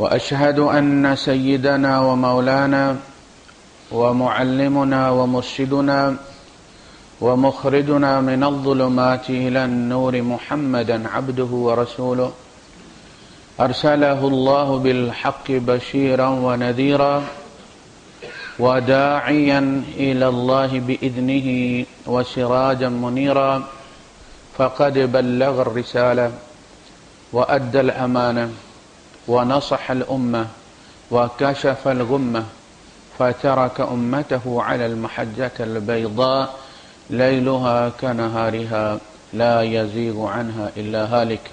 وأشهد أن سيدنا ومولانا ومعلمنا ومرشدنا ومخرجنا من الظلمات إلى النور محمدا عبده ورسوله أرسله الله بالحق بشيرا ونذيرا وداعيا إلى الله بإذنه وسراجا منيرا فقد بلغ الرسالة وأدى الأمانة ونصح الأمة وكشف الغمة فترك أمته على المحجة البيضاء ليلها كنهارها لا يزيغ عنها إلا هالك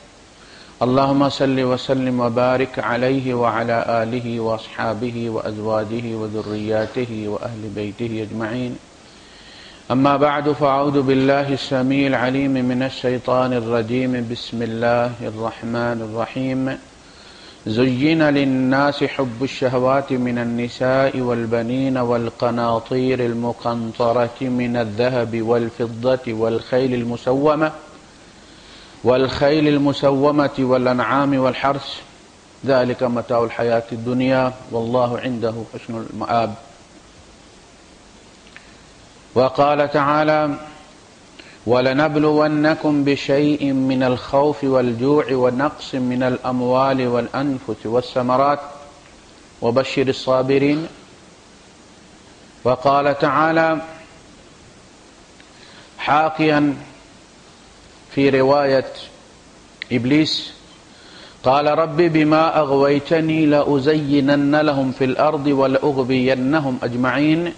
اللهم صل وسلم وبارك عليه وعلى آله وأصحابه وأزواجه وذرياته وأهل بيته أجمعين أما بعد فأعوذ بالله السميع العليم من الشيطان الرجيم بسم الله الرحمن الرحيم زين للناس حب الشهوات من النساء والبنين والقناطير المقنطرة من الذهب والفضة والخيل المسومة والأنعام والحرث ذلك متاع الحياة الدنيا والله عنده حسن المآب. وقال تعالى وَلَنَبْلُوَنَّكُمْ بِشَيْءٍ مِّنَ الْخَوْفِ وَالْجُوعِ وَنَقْصٍ مِّنَ الْأَمْوَالِ وَالْأَنفُسِ وَالثَّمَرَاتِ وَبَشِّرِ الصَّابِرِينَ. وقال تعالى حاكيا في رواية إبليس قال رب بما أغويتني لأزينن لهم في الأرض ولأغوينهم أجمعين.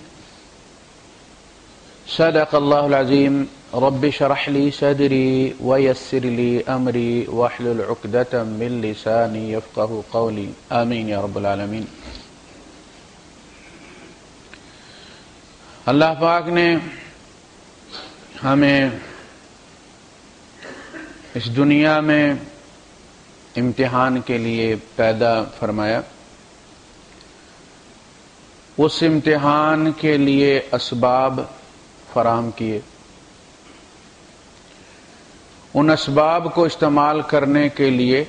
صدق الله العظيم. رب اشرح لي صدري ويسر لي أمري واحلل عقدة من لساني يفقه قولي آمین یا رب العالمین. اللہ پاک نے ہمیں اس دنیا میں امتحان کے لیے پیدا فرمایا. اس امتحان کے لیے اسباب فراہم کیے. ان اسباب کو استعمال کرنے کے لیے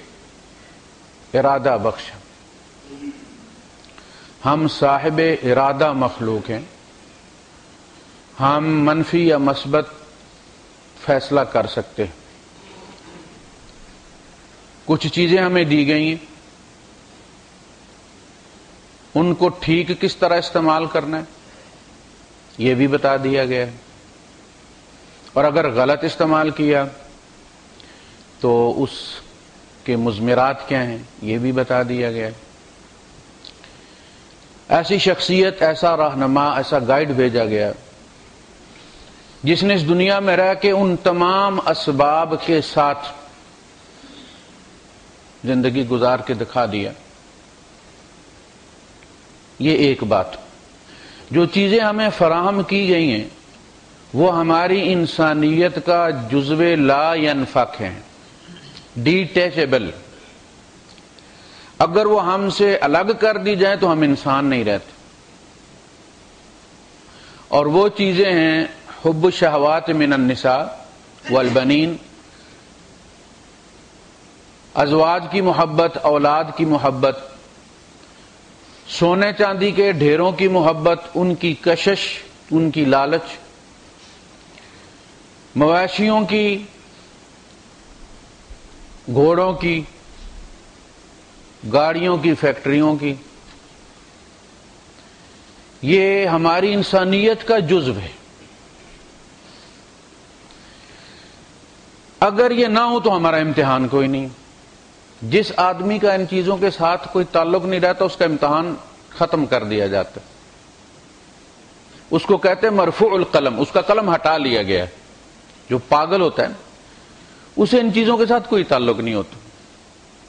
ارادہ بخشا. ہم صاحب ارادہ مخلوق ہیں. ہم منفی یا مثبت فیصلہ کر سکتے ہیں. کچھ چیزیں ہمیں دی گئی ہیں، ان کو ٹھیک کس طرح استعمال کرنا ہے یہ بھی بتا دیا گیا ہے، اور اگر غلط استعمال کیا تو اس کے مضمرات کیا ہیں یہ بھی بتا دیا گیا ہے. ایسی شخصیت، ایسا رہنما، ایسا گائیڈ بھیجا گیا جس نے اس دنیا میں رہ کے ان تمام اسباب کے ساتھ زندگی گزار کے دکھا دیا. یہ ایک بات. جو چیزیں ہمیں فراہم کی گئی ہیں وہ ہماری انسانیت کا جزو لا ینفک ہیں، ڈیٹیچیبل. اگر وہ ہم سے الگ کر دی جائیں تو ہم انسان نہیں رہتے. اور وہ چیزیں ہیں حب الشہوات من النساء والبنین، ازواج کی محبت، اولاد کی محبت، سونے چاندی کے ڈھیروں کی محبت، ان کی کشش، ان کی لالچ، مویشیوں کی، گھوڑوں کی، گاڑیوں کی، فیکٹریوں کی. یہ ہماری انسانیت کا جزو ہے. اگر یہ نہ ہو تو ہمارا امتحان کوئی نہیں. جس آدمی کا ان چیزوں کے ساتھ کوئی تعلق نہیں رہتا اس کا امتحان ختم کر دیا جاتا ہے. اس کو کہتے ہیں مرفوع القلم، اس کا قلم ہٹا لیا گیا ہے. جو پاگل ہوتا ہے اسے ان چیزوں کے ساتھ کوئی تعلق نہیں ہوتا،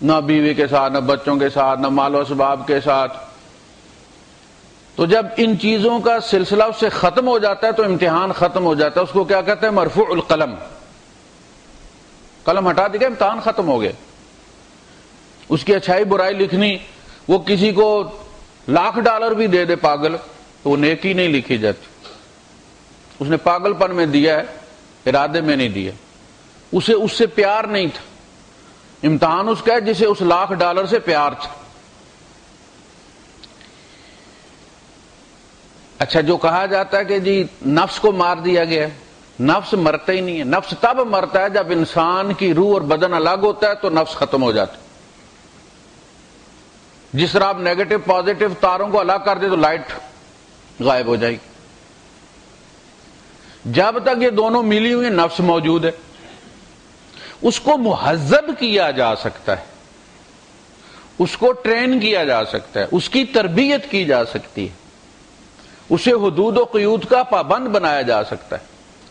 نہ بیوی کے ساتھ، نہ بچوں کے ساتھ، نہ مال و اسباب کے ساتھ. تو جب ان چیزوں کا سلسلہ اس سے ختم ہو جاتا ہے تو امتحان ختم ہو جاتا ہے. اس کو کیا کہتے ہیں؟ مرفوع القلم. قلم ہٹا دیا، امتحان ختم ہو گیا. اس کی اچھائی برائی لکھنی، وہ کسی کو $1,00,000 بھی دے دے پاگل تو وہ نیکی نہیں لکھی جاتی. اس نے پاگل پن میں دیا ہے، ارادے میں نہیں دیا. اسے اس سے پیار نہیں تھا. امتحان اس کا ہے جسے اس $1,00,000 سے پیار تھا. اچھا جو کہا جاتا ہے کہ جی نفس کو مار دیا گیا، نفس مرتا ہی نہیں ہے. نفس تب مرتا ہے جب انسان کی روح اور بدن الگ ہوتا ہے تو نفس ختم ہو جاتا ہے. جس طرح آپ نیگیٹو پازیٹو تاروں کو الگ کر دے تو لائٹ غائب ہو جائے گی. جب تک یہ دونوں ملی ہوئی نفس موجود ہے، اس کو مہذب کیا جا سکتا ہے، اس کو ٹرین کیا جا سکتا ہے، اس کی تربیت کی جا سکتی ہے، اسے حدود و قیود کا پابند بنایا جا سکتا ہے.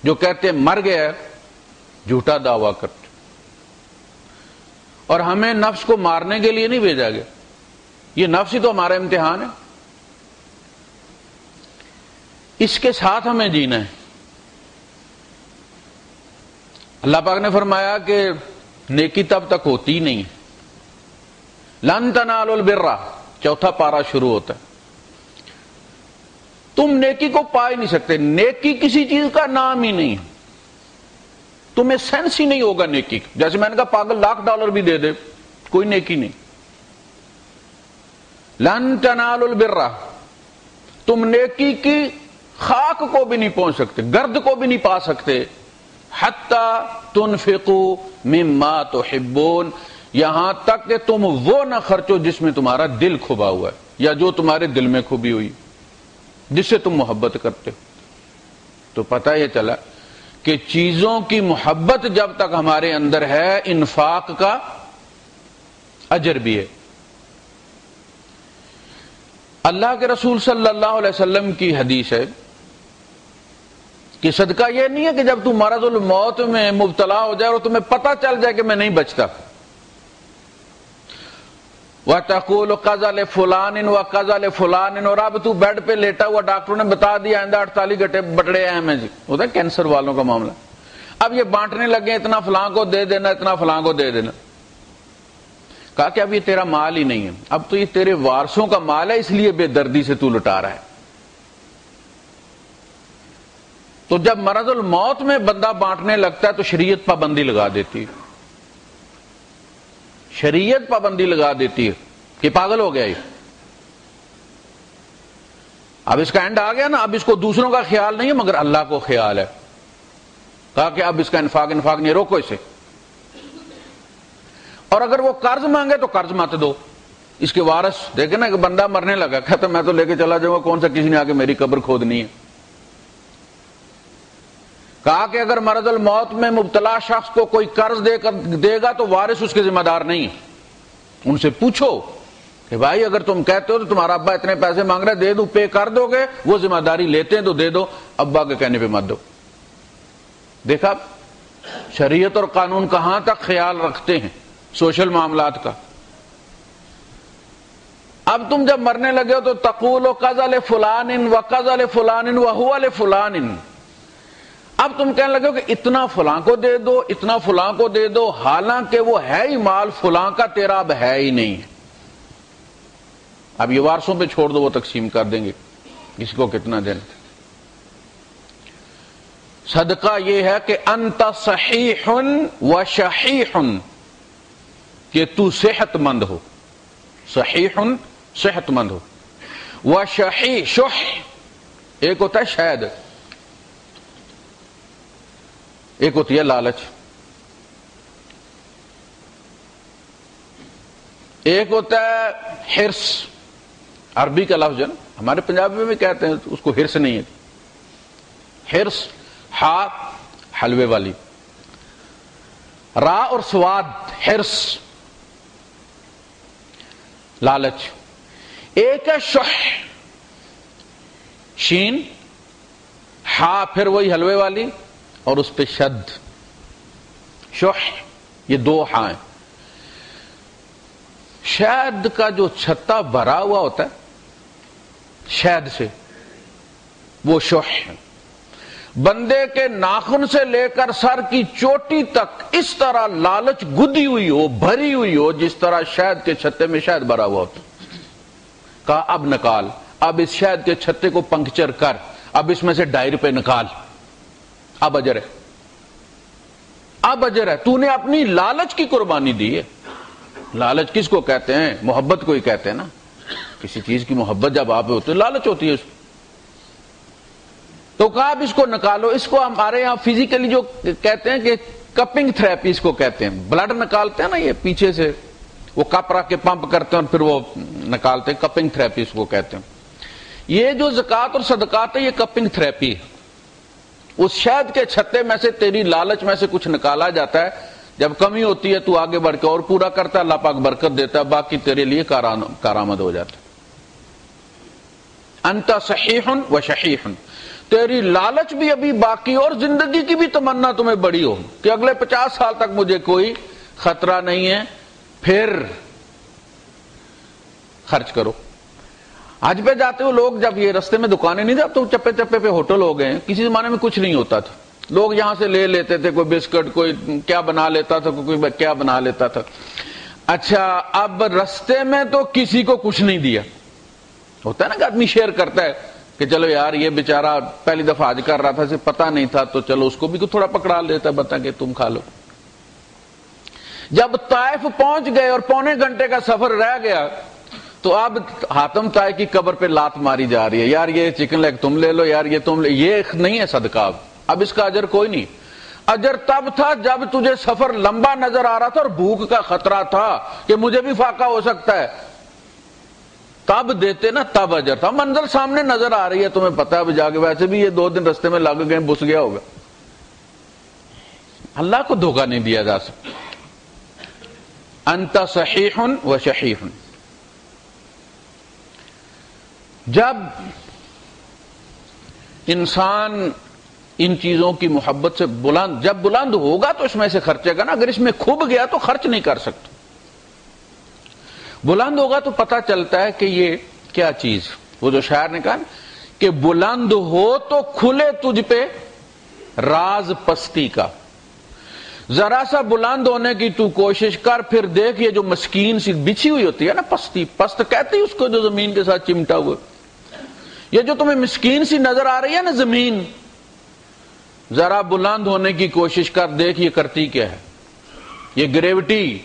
جو کہتے ہیں مر گیا ہے جھوٹا دعویٰ کرتے. اور ہمیں نفس کو مارنے کے لیے نہیں بھیجا گیا، یہ نفس ہی تو ہمارا امتحان ہے، اس کے ساتھ ہمیں جینا ہے. اللہ پاک نے فرمایا کہ نیکی تب تک ہوتی نہیں ہے. لن تنالوا البر، چوتھا پارہ شروع ہوتا ہے. تم نیکی کو پا ہی نہیں سکتے. نیکی کسی چیز کا نام ہی نہیں ہے، تمہیں سینس ہی نہیں ہوگا نیکی کا. جیسے میں نے کہا پاگل $1,00,000 بھی دے دے، کوئی نیکی نہیں. لن تنالوا البر، تم نیکی کی خاک کو بھی نہیں پہنچ سکتے، گرد کو بھی نہیں پا سکتے. حتی تنفقوا مما تحبون، یہاں تک کہ تم وہ نہ خرچو جس میں تمہارا دل کھبا ہوا ہے، یا جو تمہارے دل میں کھبی ہوئی، جس سے تم محبت کرتے ہو. تو پتہ یہ چلا کہ چیزوں کی محبت جب تک ہمارے اندر ہے، انفاق کا اجر بھی ہے. اللہ کے رسول صلی اللہ علیہ وسلم کی حدیث ہے کہ صدقہ یہ نہیں ہے کہ جب تم مرض الموت میں مبتلا ہو جائے اور تمہیں پتہ چل جائے کہ میں نہیں بچتا، وَتَقُولُ قَضَى لِفُلَانٍ وَقَضَى لِفُلَانٍ، اور اب تو بیڈ پہ لیٹا ہوا ڈاکٹروں نے بتا دیا آئندہ 48 گھنٹے بٹڑے اہم ہیں. جی ہوتا ہے کینسر والوں کا معاملہ. اب یہ بانٹنے لگے اتنا فلاں کو دے دینا، اتنا فلاں کو دے دینا. کہا کہ اب یہ تیرا مال ہی نہیں ہے، اب تو یہ تیرے وارثوں کا مال ہے، اس لیے بے دردی سے تو لٹا رہا ہے. تو جب مرض الموت میں بندہ بانٹنے لگتا ہے تو شریعت پابندی لگا دیتی ہے، شریعت پابندی لگا دیتی ہے کہ پاگل ہو گیا یہ، اب اس کا اینڈ آ گیا نا، اب اس کو دوسروں کا خیال نہیں ہے مگر اللہ کو خیال ہے. کہا کہ اب اس کا انفاق نہیں، روکو اسے. اور اگر وہ قرض مانگے تو قرض مت دو. اس کے وارث دیکھیں نا کہ بندہ مرنے لگا، کہتا میں تو لے کے چلا جاؤں گا، کون سا کسی نے آ کے میری قبر کھودنی ہے. کہا کہ اگر مرض الموت میں مبتلا شخص کو کوئی قرض دے گا تو وارث اس کے ذمہ دار نہیں. ان سے پوچھو کہ بھائی اگر تم کہتے ہو تو تمہارا ابا اتنے پیسے مانگ رہا ہے، دے دو، پے کر دو گے؟ وہ ذمہ داری لیتے ہیں تو دے دو، ابا کے کہنے پہ مت دو. دیکھا شریعت اور قانون کہاں تک خیال رکھتے ہیں سوشل معاملات کا. اب تم جب مرنے لگے ہو تو تقول قضى لفلان وقضى لفلان وهو لفلان، اب تم کہنے لگے ہو کہ اتنا فلاں کو دے دو، اتنا فلاں کو دے دو، حالانکہ وہ ہے ہی مال فلاں کا، تیرا اب ہے ہی نہیں. اب یہ وارثوں پہ چھوڑ دو، وہ تقسیم کر دیں گے کسی کو کتنا دینا. صدقہ یہ ہے کہ انت صحیح و شحیح، کہ تو صحت مند ہو، صحیح صحت مند ہو، و شحیح شح ایک ہوتا ہے شہد، ایک ہوتی ہے لالچ، ایک ہوتا ہے حرص. عربی کا لفظ ہے نا، ہمارے پنجابی میں بھی کہتے ہیں اس کو حرص نہیں ہے. حرص ہا حلوے والی، را اور سواد حرص لالچ. ایک ہے شح، شین ہا پھر وہی حلوے والی اور اس پہ شد، شح، یہ دو ہاں ہیں. شہد کا جو چھتا بھرا ہوا ہوتا ہے شہد سے، وہ شح ہے. بندے کے ناخن سے لے کر سر کی چوٹی تک اس طرح لالچ گدی ہوئی ہو، بھری ہوئی ہو، جس طرح شہد کے چھتے میں شہد بھرا ہوا ہوتا. کہا اب نکال، اب اس شہد کے چھتے کو پنکچر کر، اب اس میں سے ڈائر پہ نکال، اب اجر ہے، اب اجر ہے. تو نے اپنی لالچ کی قربانی دی ہے. لالچ کس کو کہتے ہیں؟ محبت کو ہی کہتے ہیں نا. کسی چیز کی محبت جب آپ ہوتی ہے لالچ ہوتی ہے. تو کہا اب اس کو نکالو. اس کو ہمارے یہاں فزیکلی جو کہتے ہیں کہ کپنگ تھراپی اس کو کہتے ہیں. بلڈ نکالتے ہیں نا یہ پیچھے سے, وہ کپ رکھ کے پمپ کرتے ہیں اور پھر وہ نکالتے ہیں, کپنگ تھراپی اس کو کہتے ہیں. یہ جو زکات اور صدقات ہے یہ کپنگ تھراپی ہے. اس شہد کے چھتے میں سے تیری لالچ میں سے کچھ نکالا جاتا ہے, جب کمی ہوتی ہے تو آگے بڑھ کے اور پورا کرتا ہے, اللہ پاک برکت دیتا ہے, باقی تیرے لیے کارآمد ہو جاتا ہے. انت صحیح و شحیح, تیری لالچ بھی ابھی باقی اور زندگی کی بھی تمنا تمہیں بڑی ہو کہ اگلے 50 سال تک مجھے کوئی خطرہ نہیں ہے, پھر خرچ کرو. حج پہ جاتے ہو لوگ, جب یہ رستے میں دکانیں نہیں جاتے, چپے چپے پہ ہوٹل ہو گئے ہیں. کسی زمانے میں کچھ نہیں ہوتا تھا, لوگ یہاں سے لے لیتے تھے, کوئی بسکٹ, کوئی کیا بنا لیتا تھا, کوئی کیا بنا لیتا تھا. اچھا اب رستے میں تو کسی کو کچھ نہیں دیا. ہوتا ہے نا کہ آدمی شیئر کرتا ہے کہ چلو یار یہ بیچارہ پہلی دفعہ حج کر رہا تھا, اسے پتہ نہیں تھا, تو چلو اس کو بھی تھوڑا پکڑا لیتا ہے, بتا کہ تم کھا لو. جب طائف پہنچ گئے اور پونے گھنٹے کا سفر رہ گیا تو اب حاتم طائی کی قبر پہ لات ماری جا رہی ہے, یار یہ چکن لیگ تم لے لو, یار یہ تم لے. یہ نہیں ہے صدقہ. اب اس کا اجر کوئی نہیں. اجر تب تھا جب تجھے سفر لمبا نظر آ رہا تھا اور بھوک کا خطرہ تھا کہ مجھے بھی فاقہ ہو سکتا ہے, تب دیتے نا, تب اجر تھا. منزل سامنے نظر آ رہی ہے, تمہیں پتا ہے اب جا کے, ویسے بھی یہ 2 دن رستے میں لگ گئے, بس گیا ہوگا. اللہ کو دھوکہ نہیں دیا جا سکتا. انت صحیح و شحیح. جب انسان ان چیزوں کی محبت سے جب بلند ہوگا تو اس میں سے خرچے گا نا. اگر اس میں کھب گیا تو خرچ نہیں کر سکتا. بلند ہوگا تو پتہ چلتا ہے کہ یہ کیا چیز. وہ جو شاعر نے کہا کہ بلند ہو تو کھلے تجھ پہ راز پستی کا, ذرا سا بلند ہونے کی تو کوشش کر, پھر دیکھ یہ جو مسکین سی بچھی ہوئی ہوتی ہے نا, پستی, پست کہتی اس کو جو زمین کے ساتھ چمٹا ہوا, یہ جو تمہیں مسکین سی نظر آ رہی ہے نا زمین, ذرا بلند ہونے کی کوشش کر, دیکھ یہ کرتی کیا ہے. یہ گریوٹی,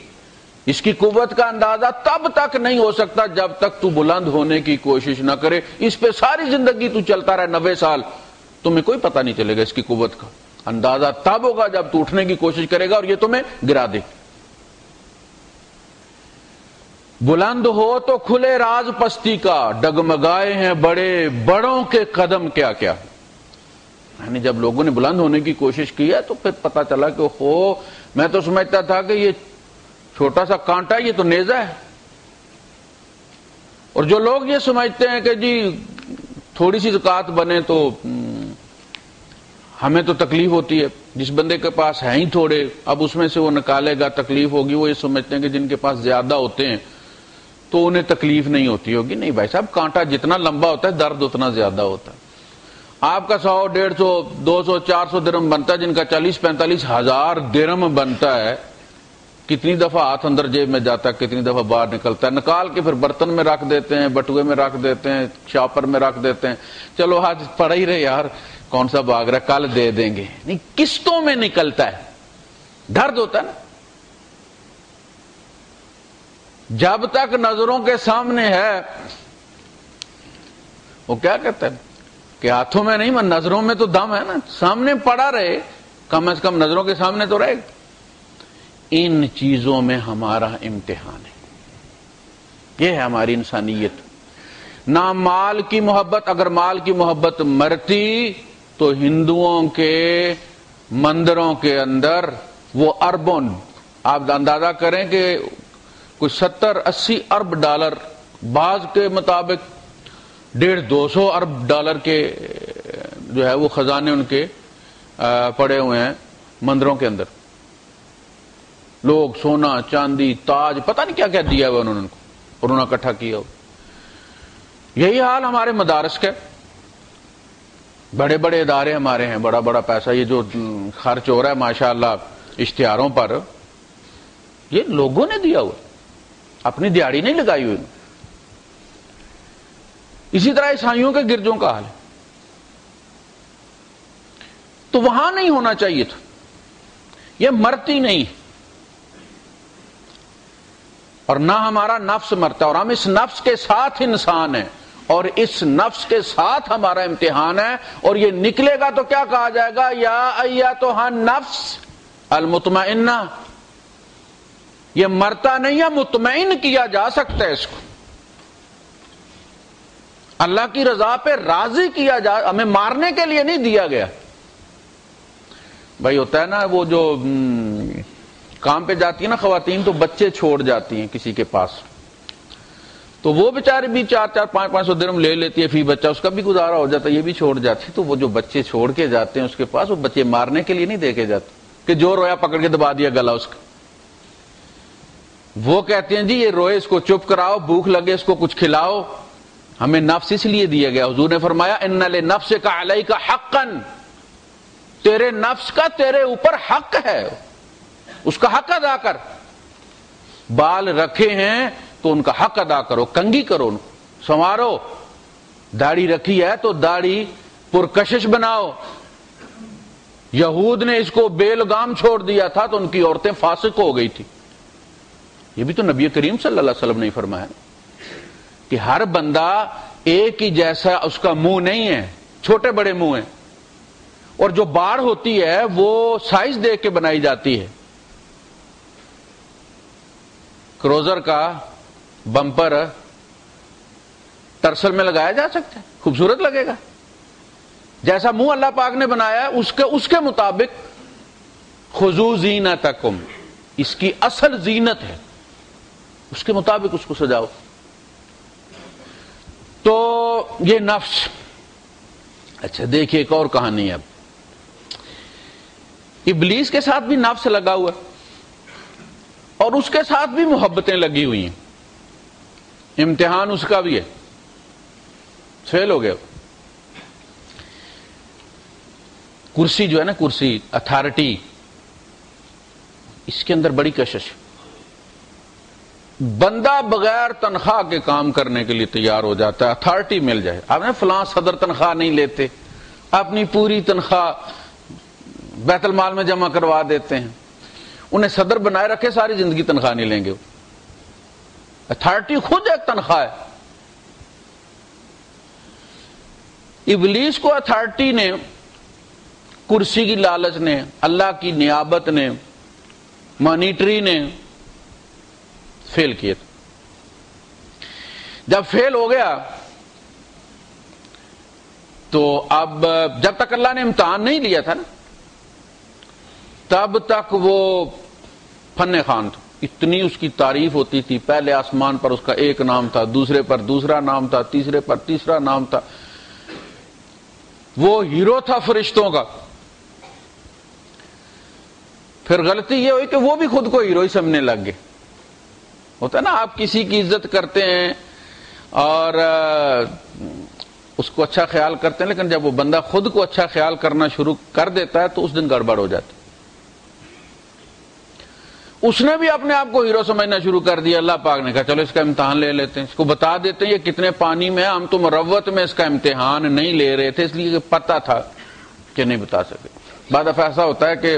اس کی قوت کا اندازہ تب تک نہیں ہو سکتا جب تک تو بلند ہونے کی کوشش نہ کرے. اس پہ ساری زندگی تو چلتا رہے 90 سال, تمہیں کوئی پتہ نہیں چلے گا اس کی قوت کا اندازہ. تب ہوگا جب تو اٹھنے کی کوشش کرے گا اور یہ تمہیں گرا دے. بلند ہو تو کھلے راز پستی کا, ڈگمگائے ہیں بڑے بڑوں کے قدم کیا کیا. یعنی جب لوگوں نے بلند ہونے کی کوشش کی ہے تو پھر پتا چلا کہ میں تو سمجھتا تھا کہ یہ چھوٹا سا کانٹا, یہ تو نیزہ ہے. اور جو لوگ یہ سمجھتے ہیں کہ جی تھوڑی سی زکات بنے تو ہمیں تو تکلیف ہوتی ہے, جس بندے کے پاس ہے ہی تھوڑے, اب اس میں سے وہ نکالے گا تکلیف ہوگی. وہ یہ سمجھتے ہیں کہ جن کے پاس زیادہ ہوتے ہیں تو انہیں تکلیف نہیں ہوتی ہوگی. نہیں بھائی صاحب, کانٹا جتنا لمبا ہوتا ہے درد اتنا زیادہ ہوتا ہے. آپ کا 100, 150, 200, 400 درہم بنتا ہے, جن کا 40-45 ہزار درہم بنتا ہے. کتنی دفعہ ہاتھ اندر جیب میں جاتا ہے, کتنی دفعہ باہر نکلتا ہے. نکال کے پھر برتن میں رکھ دیتے ہیں, بٹوے میں رکھ دیتے ہیں, شاپر میں رکھ دیتے ہیں. چلو آج پڑا ہی رہے یار, کون سا بھاگ رہا ہے, کل دے دیں گے. نہیں, قسطوں میں نکلتا ہے, درد ہوتا ہے نا. جب تک نظروں کے سامنے ہے, وہ کیا کہتا ہے کہ ہاتھوں میں نہیں, نظروں میں تو دم ہے نا, سامنے پڑا رہے, کم از کم نظروں کے سامنے تو رہے. ان چیزوں میں ہمارا امتحان ہے. یہ ہے ہماری انسانیت. نہ مال کی محبت, اگر مال کی محبت مرتی تو ہندوؤں کے مندروں کے اندر وہ اربوں, آپ اندازہ کریں کہ کوئی 70-80 ارب ڈالر, بعض کے مطابق 150-200 ارب ڈالر کے جو ہے وہ خزانے ان کے پڑے ہوئے ہیں مندروں کے اندر. لوگ سونا چاندی تاج پتہ نہیں کیا کیا دیا ہوا انہوں نے, اور انہوں نے اکٹھا کیا ہو. یہی حال ہمارے مدارس کا. بڑے بڑے ادارے ہمارے ہیں, بڑا بڑا پیسہ یہ جو خرچ ہو رہا ہے ماشاءاللہ اشتہاروں پر, یہ لوگوں نے دیا ہوا, اپنی دیہڑی نہیں لگائی ہوئی. اسی طرح عیسائیوں کے گرجوں کا حال ہے. تو وہاں نہیں ہونا چاہیے تھا. یہ مرتی نہیں, اور نہ ہمارا نفس مرتا, اور ہم اس نفس کے ساتھ انسان ہیں, اور اس نفس کے ساتھ ہمارا امتحان ہے، اور یہ نکلے گا تو کیا کہا جائے گا؟ یا ایتھا النفس المطمئنہ. یہ مرتا نہیں ہے، مطمئن کیا جا سکتا ہے اس کو، اللہ کی رضا پہ راضی کیا جا، ہمیں مارنے کے لیے نہیں دیا گیا. بھائی ہوتا ہے نا وہ جو کام پہ جاتی ہے نا خواتین، تو بچے چھوڑ جاتی ہیں کسی کے پاس، تو وہ بیچارے بھی 400-500 درہم لے لیتی ہے فی بچہ، اس کا بھی گزارا ہو جاتا ہے، یہ بھی چھوڑ جاتی ہے. تو وہ جو بچے چھوڑ کے جاتے ہیں اس کے پاس، وہ بچے مارنے کے لیے نہیں دے کے جاتے کہ جو رویا پکڑ کے دبا دیا گلا اس کا. وہ کہتے ہیں جی یہ روئے اس کو چپ کراؤ، بھوک لگے اس کو کچھ کھلاؤ. ہمیں نفس اس لیے دیا گیا، حضور نے فرمایا ان لنفسک علیک حقا، تیرے نفس کا تیرے اوپر حق ہے، اس کا حق ادا کر. بال رکھے ہیں تو ان کا حق ادا کرو، کنگھی کرو، سنوارو. داڑھی رکھی ہے تو داڑھی پرکشش بناؤ. یہود نے اس کو بے لگام چھوڑ دیا تھا تو ان کی عورتیں فاسق ہو گئی تھی. یہ بھی تو نبی کریم صلی اللہ علیہ وسلم نے فرمایا کہ ہر بندہ ایک ہی جیسا اس کا منہ نہیں ہے، چھوٹے بڑے منہ ہیں، اور جو باڑ ہوتی ہے وہ سائز دیکھ کے بنائی جاتی ہے. کروزر کا بمپر ٹرسل میں لگایا جا سکتا ہے، خوبصورت لگے گا. جیسا منہ اللہ پاک نے بنایا ہے اس کے مطابق خذو زینتکم، اس کی اصل زینت ہے، اس کے مطابق اس کو سجاؤ. تو یہ نفس. اچھا دیکھیے ایک اور کہانی ہے. اب ابلیس کے ساتھ بھی نفس لگا ہوا ہے، اور اس کے ساتھ بھی محبتیں لگی ہوئی ہیں. امتحان اس کا بھی ہے، فیل ہو گیا. کرسی جو ہے نا، کرسی اتھارٹی، اس کے اندر بڑی کشش. بندہ بغیر تنخواہ کے کام کرنے کے لیے تیار ہو جاتا ہے، اتھارٹی مل جائے. آپ نے فلاں صدر تنخواہ نہیں لیتے، اپنی پوری تنخواہ بیت المال میں جمع کروا دیتے ہیں. انہیں صدر بنائے رکھے، ساری زندگی تنخواہ نہیں لیں گے. اتھارٹی خود ایک تنخواہ ہے. ابلیس کو اتھارٹی نے، کرسی کی لالچ نے، اللہ کی نیابت نے، مانیٹری نے فیل کیے. جب فیل ہو گیا تو اب جب تک اللہ نے امتحان نہیں لیا تھا نا، تب تک وہ فن خوان تھا. اتنی اس کی تعریف ہوتی تھی. پہلے آسمان پر اس کا ایک نام تھا، دوسرے پر دوسرا نام تھا، تیسرے پر تیسرا نام تھا. وہ ہیرو تھا فرشتوں کا. پھر غلطی یہ ہوئی کہ وہ بھی خود کو ہیرو ہی سمجھنے لگ گئے. ہوتا ہے نا، آپ کسی کی عزت کرتے ہیں اور اس کو اچھا خیال کرتے ہیں، لیکن جب وہ بندہ خود کو اچھا خیال کرنا شروع کر دیتا ہے تو اس دن گڑبڑ ہو جاتی. اس نے بھی اپنے آپ کو ہیرو سمجھنا شروع کر دیا. اللہ پاک نے کہا چلو اس کا امتحان لے لیتے ہیں، اس کو بتا دیتے ہیں یہ کتنے پانی میں ہے. ہم تو مروت میں اس کا امتحان نہیں لے رہے تھے، اس لیے کہ پتہ تھا کہ نہیں بتا سکے. بعد دفعہ ایسا ہوتا ہے کہ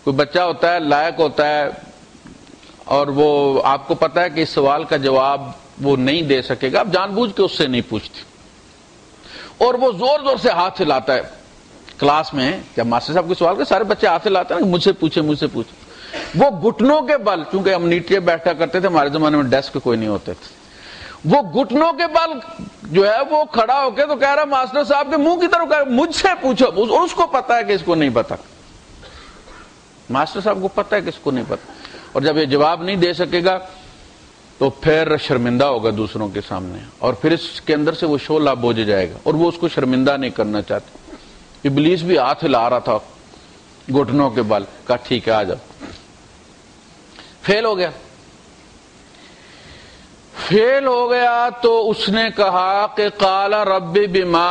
کوئی بچہ ہوتا ہے، لائق ہوتا ہے، اور وہ آپ کو پتا ہے کہ اس سوال کا جواب وہ نہیں دے سکے گا، آپ جان بوجھ کے اس سے نہیں پوچھتے، اور وہ زور زور سے ہاتھ ہلاتا ہے. کلاس میں جب ماسٹر صاحب کے سوال کے سارے بچے ہاتھ ہلاتے ہیں نا، مجھ سے پوچھے مجھ سے پوچھے. وہ گھٹنوں کے بل، چونکہ ہم نیچے بیٹھا کرتے تھے، ہمارے زمانے میں ڈیسک کوئی نہیں ہوتے تھے، وہ گھٹنوں کے بل جو ہے وہ کھڑا ہو کے تو کہہ رہا ماسٹر صاحب کے منہ کی طرف کہہ رہا مجھ سے پوچھو، اور اس کو پتا ہے کہ اس کو نہیں پتا. ماسٹر صاحب کو پتا ہے کہ اس کو نہیں پتا، اور جب یہ جواب نہیں دے سکے گا تو پھر شرمندہ ہوگا دوسروں کے سامنے، اور پھر اس کے اندر سے وہ شعلہ بوجھ جائے گا، اور وہ اس کو شرمندہ نہیں کرنا چاہتے. ابلیس بھی ہاتھ ہلا رہا تھا گھٹنوں کے بل. کہا ٹھیک ہے آ جاؤ. فیل ہو گیا. فیل ہو گیا تو اس نے کہا کہ قال رب بما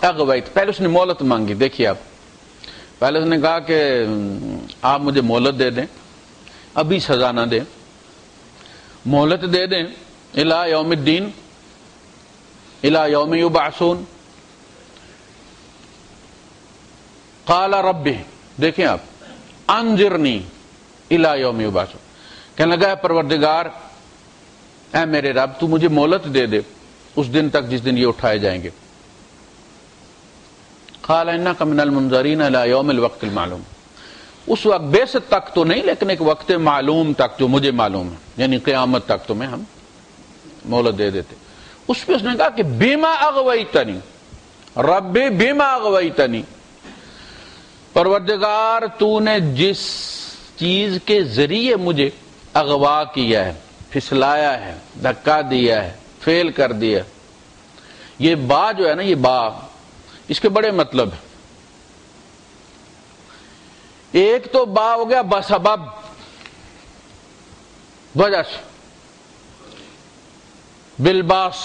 اغویت. پہلے اس نے مہلت مانگی. دیکھیے آپ، پہلے اس نے کہا کہ آپ مجھے مہلت دے دیں، ابھی سزا نہ دیں، مہلت دے دیں الی یوم الدین، الی یوم یبعثون. قال رب، دیکھیں آپ، انذرنی الی یوم یبعثون. کہنے لگا ہے پروردگار، اے میرے رب تو مجھے مہلت دے دے اس دن تک جس دن یہ اٹھائے جائیں گے. قال انک من المنظرین الی یوم الوقت المعلوم. اس وقت بعثت تک تو نہیں، لیکن ایک وقت معلوم تک جو مجھے معلوم ہے، یعنی قیامت تک تمہیں ہم مہلت دے دیتے. اس پہ اس نے کہا کہ بما اغویتنی رب بما اغویتنی، پروردگار تو نے جس چیز کے ذریعے مجھے اغوا کیا ہے، پھسلایا ہے، دھکا دیا ہے، فیل کر دیا. یہ با جو ہے نا، یہ با اس کے بڑے مطلب ہیں. ایک تو با ہو گیا بسبب، وجہ سے، بالباس،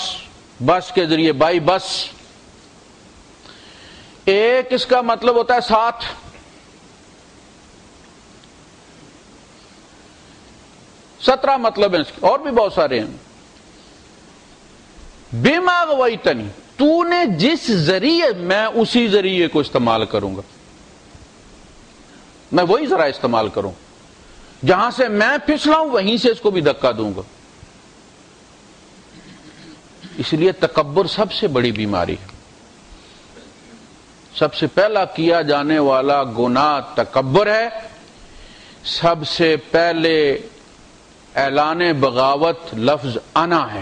بس کے ذریعے، بائی بس. ایک اس کا مطلب ہوتا ہے ساتھ. سترہ مطلب ہیں اس کے، اور بھی بہت سارے ہیں. بما اغویتنی، تو نے جس ذریعے، میں اسی ذریعے کو استعمال کروں گا، میں وہی ذرا استعمال کروں. جہاں سے میں پھسلاؤں وہیں سے اس کو بھی دھکا دوں گا. اس لیے تکبر سب سے بڑی بیماری ہے. سب سے پہلا کیا جانے والا گناہ تکبر ہے. سب سے پہلے اعلان بغاوت لفظ انا ہے.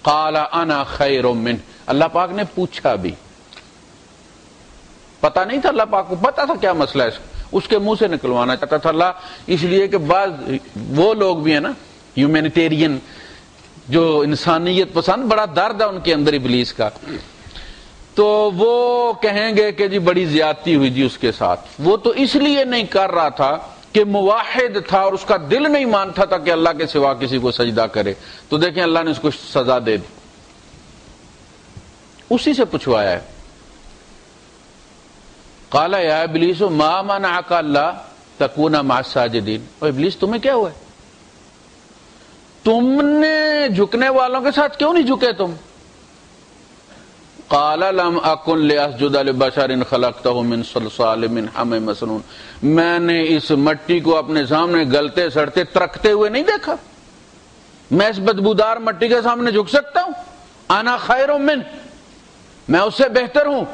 قال انا خیر من. اللہ پاک نے پوچھا بھی، پتا نہیں تھا، اللہ پاک کو پتا تھا کیا مسئلہ ہے، اس کے منہ سے نکلوانا چاہتا تھا اللہ. اس لیے کہ بعض وہ لوگ بھی ہیں نا ہیومینیٹیرین، جو انسانیت پسند، بڑا درد ہے ان کے اندر ابلیس کا، تو وہ کہیں گے کہ جی بڑی زیادتی ہوئی جی اس کے ساتھ. وہ تو اس لیے نہیں کر رہا تھا کہ موحد تھا اور اس کا دل نہیں مانتا تھا کہ اللہ کے سوا کسی کو سجدہ کرے. تو دیکھیں اللہ نے اس کو سزا دے دی، اسی سے پوچھوایا ہے. قال یا ابلیس ما منعک اللہ تکون مع الساجدین. اور ابلیس تمہیں کیا ہوا ہے؟ تم نے جھکنے والوں کے ساتھ کیوں نہیں جھکے تم؟ قال لم اکن لاسجد لبشر خلقته من صلصال من حمأ مسنون. میں نے اس مٹی کو اپنے سامنے گلتے سڑتے ترکتے ہوئے نہیں دیکھا. میں اس بدبودار مٹی کے سامنے جھک سکتا ہوں؟ انا خیر من، میں اس سے بہتر ہوں.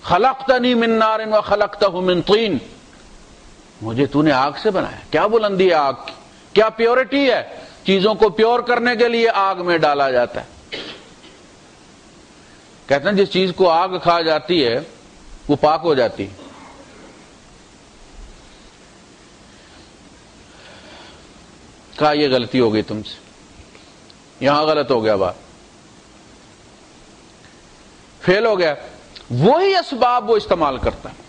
خلقتنی من نار وخلقته من طین. مجھے تو نے آگ سے بنایا. کیا بلندی ہے آگ کی، کیا پیورٹی ہے. چیزوں کو پیور کرنے کے لیے آگ میں ڈالا جاتا ہے. کہتے ہیں جس چیز کو آگ کھا جاتی ہے وہ پاک ہو جاتی ہے. کہا یہ غلطی ہو گئی تم سے، یہاں غلط ہو گیا، بات فیل ہو گیا. وہی اسباب وہ استعمال کرتا ہے.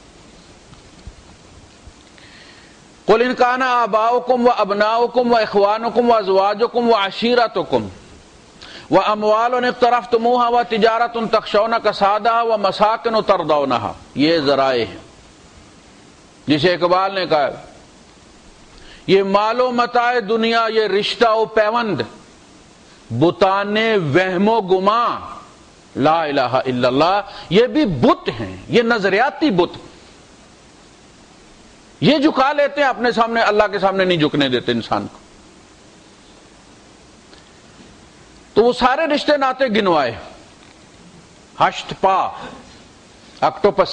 قل ان کان آباؤکم وابناؤکم واخوانکم وازواجکم وعشیرتکم واموال اقترفتموها وتجارۃ تخشون کسادها ومساکن ترضونها. یہ ذرائع ہیں. جسے اقبال نے کہا یہ مال و متاع دنیا، یہ رشتہ و پیوند، بتان وہم و گماں، لا الہ الا اللہ، یہ بھی بت ہیں، یہ نظریاتی بت. یہ جھکا لیتے ہیں اپنے سامنے، اللہ کے سامنے نہیں جھکنے دیتے انسان کو. تو وہ سارے رشتے ناتے گنوائے، ہشت پا، اکٹوپس.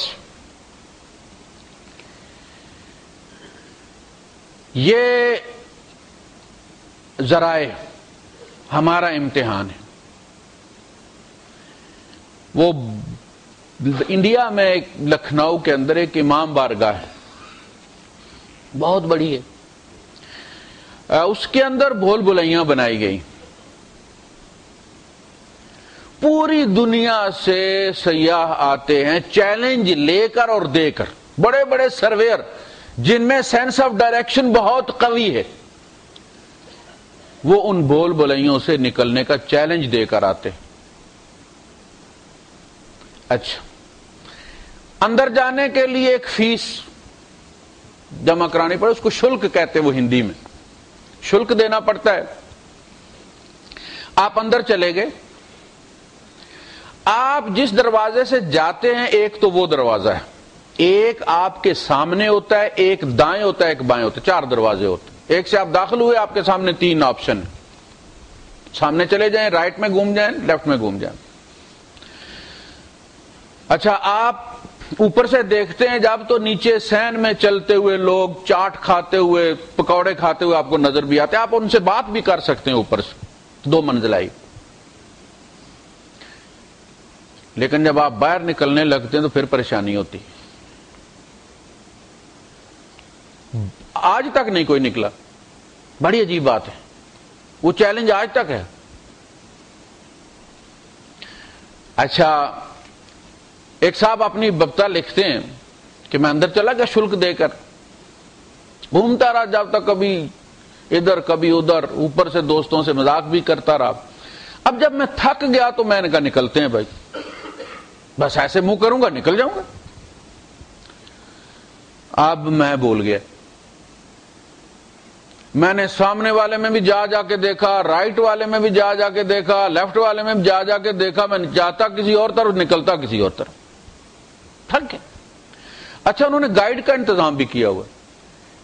یہ ذرائع ہمارا امتحان ہے. وہ انڈیا میں لکھنؤ کے اندر ایک امام بارگاہ ہے، بہت بڑی ہے. اس کے اندر بھول بھلائیاں بنائی گئی. پوری دنیا سے سیاح آتے ہیں چیلنج لے کر اور دے کر. بڑے بڑے سرویئر جن میں سینس آف ڈائریکشن بہت قوی ہے، وہ ان بھول بھلائیوں سے نکلنے کا چیلنج دے کر آتے. اچھا، اندر جانے کے لیے ایک فیس جمع کرانی پڑے، اس کو شلک کہتے ہیں وہ ہندی میں. شلک دینا پڑتا ہے. آپ اندر چلے گئے، آپ جس دروازے سے جاتے ہیں ایک تو وہ دروازہ ہے، ایک آپ کے سامنے ہوتا ہے، ایک دائیں ہوتا ہے، ایک بائیں ہوتا ہے. 4 دروازے ہوتے ہیں. ایک سے آپ داخل ہوئے، آپ کے سامنے 3 آپشن. سامنے چلے جائیں، رائٹ میں گھوم جائیں، لیفٹ میں گھوم جائیں۔ اچھا، آپ اوپر سے دیکھتے ہیں جب تو نیچے سین میں چلتے ہوئے لوگ چاٹ کھاتے ہوئے، پکوڑے کھاتے ہوئے آپ کو نظر بھی آتے ہیں، آپ ان سے بات بھی کر سکتے ہیں اوپر سے، 2 منزلائی۔ لیکن جب آپ باہر نکلنے لگتے ہیں تو پھر پریشانی ہوتی۔ آج تک نہیں کوئی نکلا، بڑی عجیب بات ہے، وہ چیلنج آج تک ہے۔ اچھا، ایک صاحب اپنی ببتا لکھتے ہیں کہ میں اندر چلا گیا شلک دے کر، گھومتا رہا جب تک کبھی ادھر کبھی ادھر، اوپر سے دوستوں سے مذاق بھی کرتا رہا۔ اب جب میں تھک گیا تو میں نے کہا نکلتے ہیں بھائی، بس ایسے منہ کروں گا نکل جاؤں گا۔ اب میں بول گیا، میں نے سامنے والے میں بھی جا جا کے دیکھا، رائٹ والے میں بھی جا جا کے دیکھا، لیفٹ والے میں بھی جا جا کے دیکھا، میں جاتا کسی اور طرف نکلتا کسی اور طرف، تھک گئے۔ اچھا، انہوں نے گائیڈ کا انتظام بھی کیا ہوا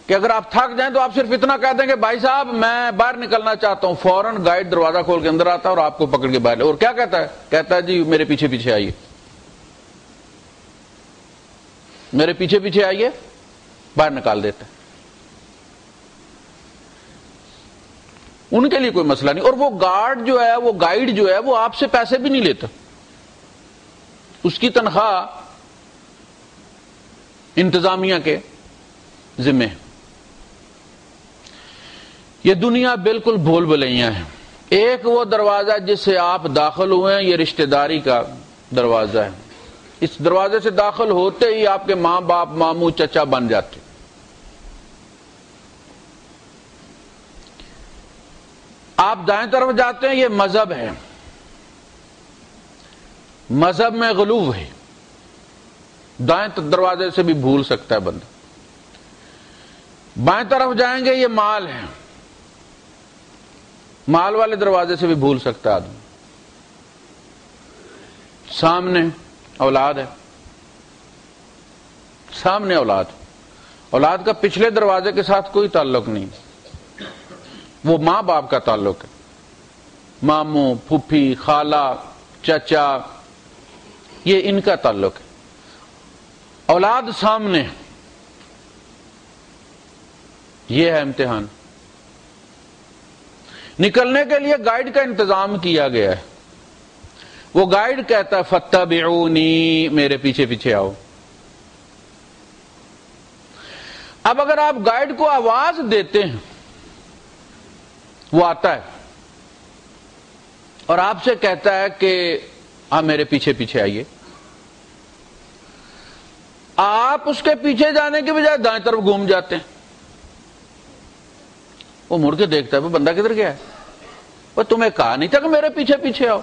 کہ اگر آپ تھک جائیں تو آپ صرف اتنا کہہ دیں کہ بھائی صاحب میں باہر نکلنا چاہتا ہوں، فوراً گائیڈ دروازہ کھول کے اندر آتا ہے اور آپ کو پکڑ کے باہر، اور کیا کہتا ہے؟ کہتا ہے جی میرے پیچھے پیچھے آئیے، میرے پیچھے پیچھے آئیے، باہر نکال دیتا ہے۔ ان کے لیے کوئی مسئلہ نہیں، اور وہ گارڈ جو ہے، وہ گائیڈ جو ہے، وہ آپ سے پیسے بھی نہیں لیتا، اس کی تنخواہ انتظامیہ کے ذمہ ہے۔ یہ دنیا بالکل بھول بھلیاں ہیں۔ ایک وہ دروازہ جس سے آپ داخل ہوئے ہیں، یہ رشتہ داری کا دروازہ ہے، اس دروازے سے داخل ہوتے ہی آپ کے ماں باپ، ماموں، چچا بن جاتے۔ آپ دائیں طرف جاتے ہیں، یہ مذہب ہے، مذہب میں غلو ہے، دائیں دروازے سے بھی بھول سکتا ہے بندہ۔ بائیں طرف جائیں گے، یہ مال ہے، مال والے دروازے سے بھی بھول سکتا ہے آدمی۔ سامنے اولاد ہے، سامنے اولاد، اولاد کا پچھلے دروازے کے ساتھ کوئی تعلق نہیں، وہ ماں باپ کا تعلق ہے، ماموں، پھوپھی، خالہ، چچا، یہ ان کا تعلق ہے۔ اولاد سامنے، یہ ہے امتحان۔ نکلنے کے لیے گائیڈ کا انتظام کیا گیا ہے، وہ گائیڈ کہتا ہے فَاتَّبِعُونِی، میرے پیچھے پیچھے آؤ۔ اب اگر آپ گائیڈ کو آواز دیتے ہیں، وہ آتا ہے اور آپ سے کہتا ہے کہ آپ میرے پیچھے پیچھے آئیے، آپ اس کے پیچھے جانے کے بجائے دائیں طرف گھوم جاتے ہیں۔ وہ مڑ کے دیکھتا ہے وہ بندہ کدھر گیا ہے، وہ تمہیں کہا نہیں تھا کہ میرے پیچھے پیچھے آؤ۔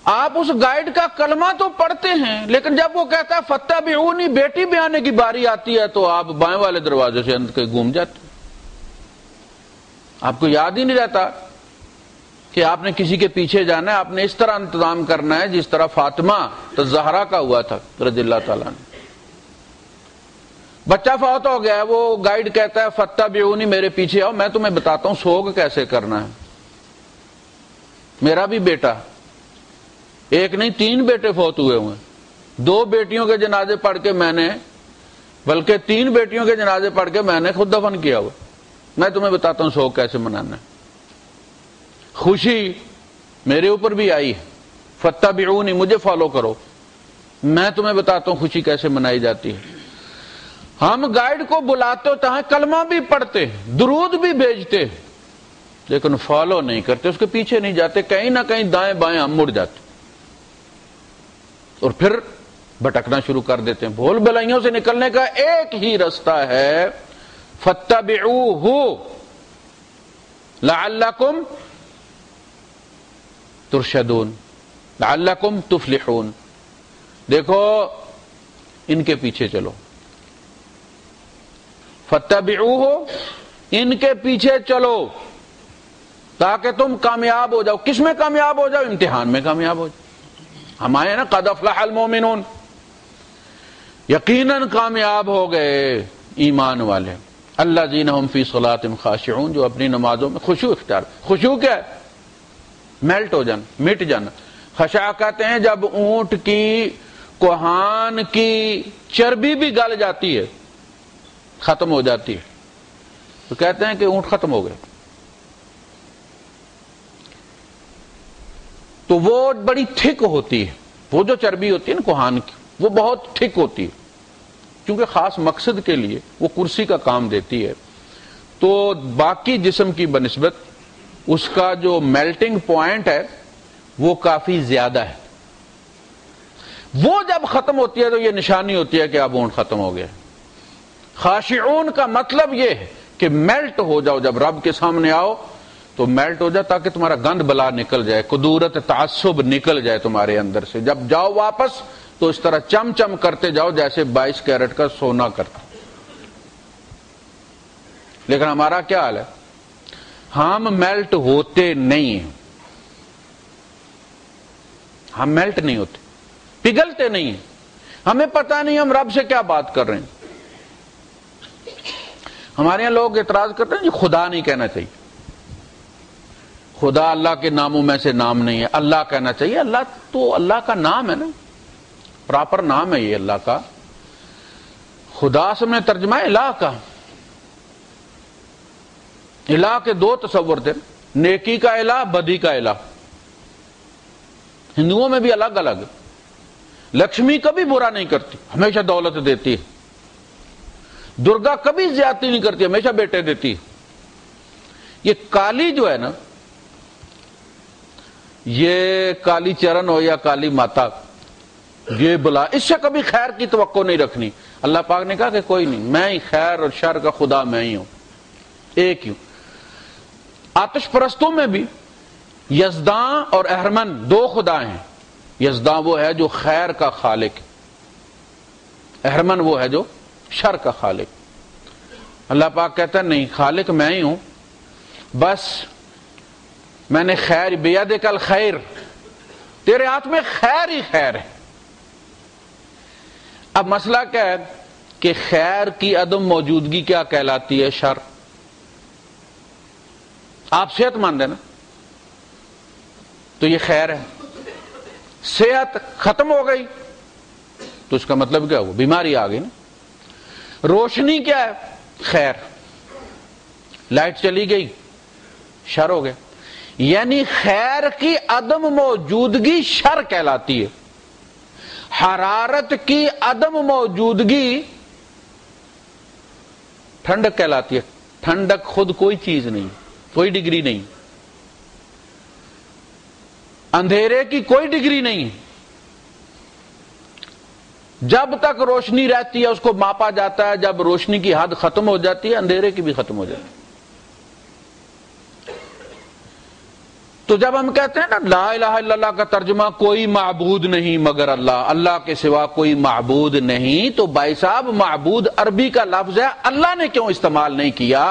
آپ اس گائیڈ کا کلمہ تو پڑھتے ہیں، لیکن جب وہ کہتا ہے فَاتَّبِعُونِی، بیٹی بھی آنے کی باری آتی ہے تو آپ بائیں والے دروازے سے اندر کے گھوم جاتے ہیں۔ آپ کو یاد ہی نہیں رہتا کہ آپ نے کسی کے پیچھے جانا ہے، آپ نے اس طرح انتظام کرنا ہے جس طرح فاطمہ تو زہرا کا ہوا تھا رضی اللہ تعالیٰ نے۔ بچہ فوت ہو گیا ہے، وہ گائیڈ کہتا ہے فَاتَّبِعُونِی، میرے پیچھے آؤ، میں تمہیں بتاتا ہوں سوگ کیسے کرنا ہے۔ میرا بھی بیٹا، ایک نہیں 3 بیٹے فوت ہوئے ہوئے، 2 بیٹیوں کے جنازے پڑھ کے میں نے، بلکہ 3 بیٹیوں کے جنازے پڑھ کے میں نے خود دفن کیا ہوا۔ میں تمہیں بتاتا ہوں سوگ کیسے منانا ہے۔ خوشی میرے اوپر بھی آئی ہے، فَاتَّبِعُونِی، مجھے فالو کرو، میں تمہیں بتاتا ہوں خوشی کیسے منائی جاتی ہے۔ ہم گائیڈ کو بلاتے ہوتے ہیں، کلمہ بھی پڑھتے، درود بھی بھیجتے، لیکن فالو نہیں کرتے، اس کے پیچھے نہیں جاتے، کہیں نہ کہیں دائیں بائیں ہم مڑ جاتے اور پھر بھٹکنا شروع کر دیتے ہیں۔ بھول بھلائیوں سے نکلنے کا ایک ہی رستہ ہے، فَاتَّبِعُوهُ لَعَلَّكُمْ تُرْشَدُونَ لَعَلَّكُمْ تُفْلِحُونَ۔ دیکھو ان کے پیچھے چلو، فَاتَّبِعُوهُ، ان کے پیچھے چلو تاکہ تم کامیاب ہو جاؤ۔ کس میں کامیاب ہو جاؤ؟ امتحان میں کامیاب ہو جاؤ۔ ہم آئے نا قَدْ أَفْلَحَ الْمُؤْمِنُونَ، یقیناً کامیاب ہو گئے ایمان والے۔ الذین هم فی صلاتہم خاشعون، جو اپنی نمازوں میں خشوع اختیار. خشوع کیا ہے؟ میلٹ ہو جانا، مٹ جانا. خشاع کہتے ہیں جب اونٹ کی کوہان کی چربی بھی گل جاتی ہے، ختم ہو جاتی ہے، تو کہتے ہیں کہ اونٹ ختم ہو گئے. تو وہ بڑی تھک ہوتی ہے، وہ جو چربی ہوتی ہے نا کوہان کی، وہ بہت تھک ہوتی ہے، کیونکہ خاص مقصد کے لیے وہ کرسی کا کام دیتی ہے. تو باقی جسم کی بنسبت اس کا جو میلٹنگ پوائنٹ ہے وہ کافی زیادہ ہے. وہ جب ختم ہوتی ہے تو یہ نشانی ہوتی ہے کہ اب اونٹ ختم ہو گیا. خاشعون کا مطلب یہ ہے کہ میلٹ ہو جاؤ. جب رب کے سامنے آؤ تو میلٹ ہو جائے تاکہ تمہارا گند بلا نکل جائے، قدورت تعصب نکل جائے تمہارے اندر سے. جب جاؤ واپس تو اس طرح چم چم کرتے جاؤ جیسے 22 کیرٹ کا سونا کرتا. لیکن ہمارا کیا حال ہے؟ ہم میلٹ ہوتے نہیں ہیں. ہم میلٹ نہیں ہوتے، پگھلتے نہیں ہیں. ہمیں پتہ نہیں ہم رب سے کیا بات کر رہے ہیں. ہمارے یہاں لوگ اعتراض کرتے ہیں جی خدا نہیں کہنا چاہیے، خدا اللہ کے ناموں میں سے نام نہیں ہے، اللہ کہنا چاہیے. اللہ تو اللہ کا نام ہے نا، پراپر نام ہے یہ اللہ کا. خدا سے میں ترجمہ ہے الہ کا. الہ کے دو تصور تھے، نیکی کا الہ، بدی کا الہ. ہندوؤں میں بھی الگ الگ. لکشمی کبھی برا نہیں کرتی، ہمیشہ دولت دیتی ہے. درگا کبھی زیادتی نہیں کرتی، ہمیشہ بیٹے دیتی ہے. یہ کالی جو ہے نا، یہ کالی چرن ہو یا کالی ماتا، یہ بلا، اس سے کبھی خیر کی توقع نہیں رکھنی. اللہ پاک نے کہا کہ کوئی نہیں، میں ہی خیر اور شر کا خدا میں ہی ہوں، ایک ہی ہوں. آتش پرستوں میں بھی یزداں اور اہرمن دو خدا ہیں. یزداں وہ ہے جو خیر کا خالق، اہرمن وہ ہے جو شر کا خالق. اللہ پاک کہتا ہے نہیں، خالق میں ہی ہوں، بس میں نے خیر بیدک الخیر، تیرے ہاتھ میں خیر ہی خیر ہے. اب مسئلہ کیا ہے کہ خیر کی عدم موجودگی کیا کہلاتی ہے؟ شر. آپ صحت مند ہیں نا تو یہ خیر ہے. صحت ختم ہو گئی تو اس کا مطلب کیا ہوا؟ بیماری آ گئی نا. روشنی کیا ہے؟ خیر. لائٹ چلی گئی، شر ہو گیا. یعنی خیر کی عدم موجودگی شر کہلاتی ہے. حرارت کی عدم موجودگی ٹھنڈک کہلاتی ہے. ٹھنڈک خود کوئی چیز نہیں، کوئی ڈگری نہیں. اندھیرے کی کوئی ڈگری نہیں. جب تک روشنی رہتی ہے اس کو ماپا جاتا ہے، جب روشنی کی حد ختم ہو جاتی ہے اندھیرے کی بھی ختم ہو جاتی ہے. تو جب ہم کہتے ہیں نا لا الہ الا اللہ کا ترجمہ کوئی معبود نہیں مگر اللہ، اللہ کے سوا کوئی معبود نہیں، تو بھائی صاحب معبود عربی کا لفظ ہے، اللہ نے کیوں استعمال نہیں کیا؟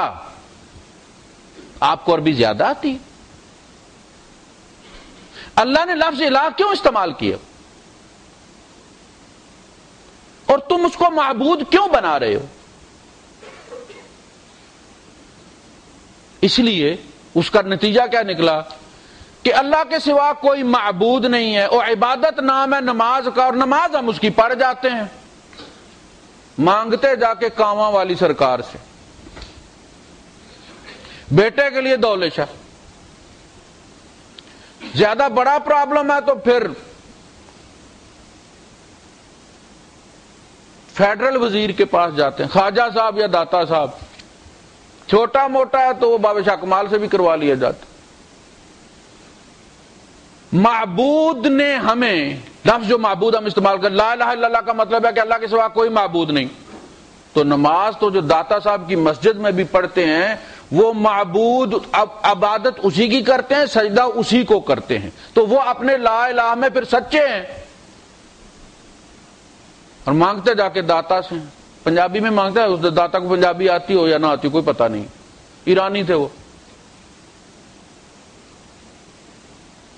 آپ کو عربی زیادہ آتی؟ اللہ نے لفظ الہ کیوں استعمال کیا؟ اور تم اس کو معبود کیوں بنا رہے ہو؟ اس لیے اس کا نتیجہ کیا نکلا کہ اللہ کے سوا کوئی معبود نہیں ہے. اور عبادت نام ہے نماز کا، اور نماز ہم اس کی پڑھ جاتے ہیں، مانگتے جا کے کانواں والی سرکار سے. بیٹے کے لیے دولے شاہ. زیادہ بڑا پرابلم ہے تو پھر فیڈرل وزیر کے پاس جاتے ہیں، خواجہ صاحب یا داتا صاحب. چھوٹا موٹا ہے تو وہ بابا شاہ کمال سے بھی کروا لیا جاتا. معبود نے ہمیں، لفظ جو معبود ہم استعمال کر، لا الہ الا اللہ کا مطلب ہے کہ اللہ کے سوا کوئی معبود نہیں. تو نماز تو جو داتا صاحب کی مسجد میں بھی پڑھتے ہیں وہ معبود عبادت اسی کی کرتے ہیں، سجدہ اسی کو کرتے ہیں، تو وہ اپنے لا الہ میں پھر سچے ہیں. اور مانگتے جا کے داتا سے. پنجابی میں مانگتا ہے، اس داتا کو پنجابی آتی ہو یا نہ آتی کوئی پتہ نہیں، ایرانی تھے وہ.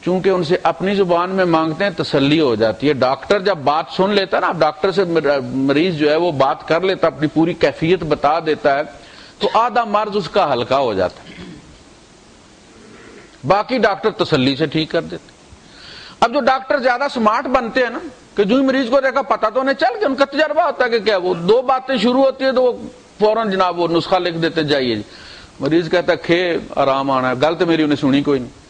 چونکہ ان سے اپنی زبان میں مانگتے ہیں تسلی ہو جاتی ہے. ڈاکٹر جب بات سن لیتا ہے نا، ڈاکٹر سے مریض جو ہے وہ بات کر لیتا، اپنی پوری کیفیت بتا دیتا ہے، تو آدھا مرض اس کا ہلکا ہو جاتا ہے، باقی ڈاکٹر تسلی سے ٹھیک کر دیتے۔ اب جو ڈاکٹر زیادہ سمارٹ بنتے ہیں نا کہ جو مریض کو دیکھا پتا تو نہیں چل کے ان کا تجربہ ہوتا ہے کہ کیا وہ دو باتیں شروع ہوتی ہے تو وہ فوراً جناب وہ نسخہ لکھ دیتے جائیے جی، مریض کہتا ہے کھے آرام آنا ہے، گل تو میری انہیں سنی کوئی نہیں،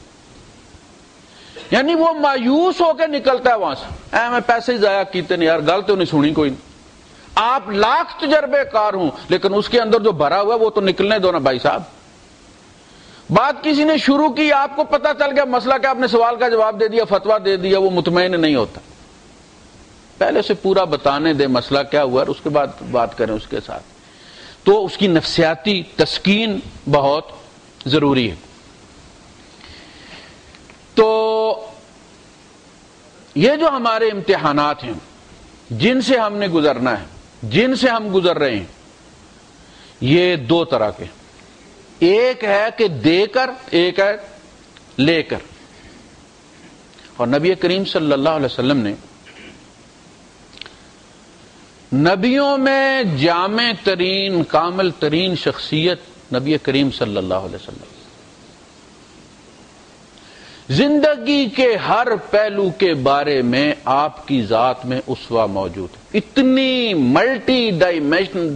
یعنی وہ مایوس ہو کے نکلتا ہے وہاں سے، میں پیسے ہی ضائع کیتے نہیں یار، گل تو انہیں سنی کوئی نہیں۔ آپ لاکھ تجربے کار ہوں لیکن اس کے اندر جو بھرا ہوا ہے وہ تو نکلنے دو نا بھائی صاحب۔ بات کسی نے شروع کی، آپ کو پتا چل گیا مسئلہ کیا، آپ نے سوال کا جواب دے دیا، فتویٰ دے دیا، وہ مطمئن نہیں ہوتا۔ پہلے سے پورا بتانے دے مسئلہ کیا ہوا اور اس کے بعد بات کریں اس کے ساتھ، تو اس کی نفسیاتی تسکین بہت ضروری ہے۔ تو یہ جو ہمارے امتحانات ہیں جن سے ہم نے گزرنا ہے، جن سے ہم گزر رہے ہیں، یہ دو طرح کے، ایک ہے کہ دے کر، ایک ہے لے کر۔ اور نبی کریم صلی اللہ علیہ وسلم نے نبیوں میں جامع ترین کامل ترین شخصیت نبی کریم صلی اللہ علیہ وسلم، زندگی کے ہر پہلو کے بارے میں آپ کی ذات میں اسوہ موجود ہے۔ اتنی ملٹی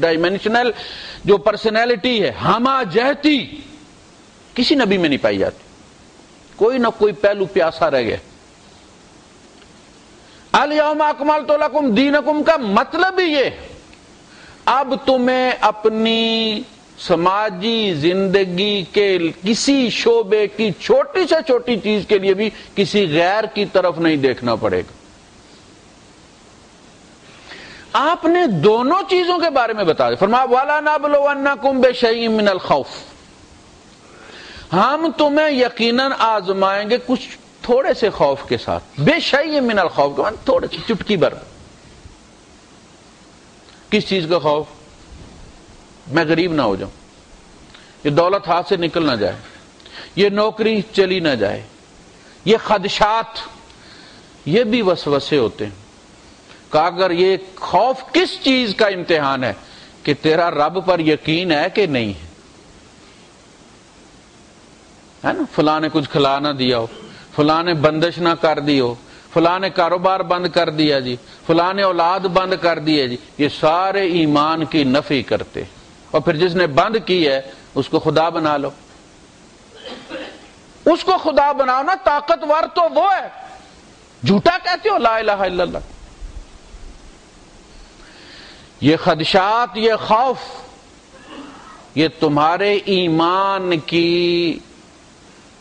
ڈائمینشنل جو پرسنالٹی ہے، ہمہ جہتی، کسی نبی میں نہیں پائی جاتی، کوئی نہ کوئی پہلو پیاسا رہ گیا۔ الیوم اکملت لکم دینکم کا مطلب ہی یہ، اب تمہیں اپنی سماجی زندگی کے کسی شعبے کی چھوٹی سے چھوٹی چیز کے لیے بھی کسی غیر کی طرف نہیں دیکھنا پڑے گا۔ آپ نے دونوں چیزوں کے بارے میں بتا دیا، فرمایا وَلَنَبْلُوَنَّكُمْ بِشَيْءٍ مِّنَ الْخَوْفِ، ہم تمہیں یقیناً آزمائیں گے کچھ تھوڑے سے خوف کے ساتھ۔ بے شیء من الخوف کے معنی تھوڑے سی چٹکی بھر۔ کس چیز کا خوف؟ میں غریب نہ ہو جاؤں، یہ دولت ہاتھ سے نکل نہ جائے، یہ نوکری چلی نہ جائے، یہ خدشات، یہ بھی وسوسے ہوتے ہیں کہ اگر یہ خوف کس چیز کا امتحان ہے کہ تیرا رب پر یقین ہے کہ نہیں ہے نا، فلاں نے کچھ کھلا نہ دیا ہو، فلاں نے بندش نہ کر دی ہو، فلاں نے کاروبار بند کر دیا جی، فلاں نے اولاد بند کر دی ہے جی، یہ سارے ایمان کی نفی کرتے۔ اور پھر جس نے بند کی ہے اس کو خدا بنا لو، اس کو خدا بناؤ نا، طاقتور تو وہ ہے، جھوٹا کہتے ہو لا الہ الا اللہ۔ یہ خدشات، یہ خوف، یہ تمہارے ایمان کی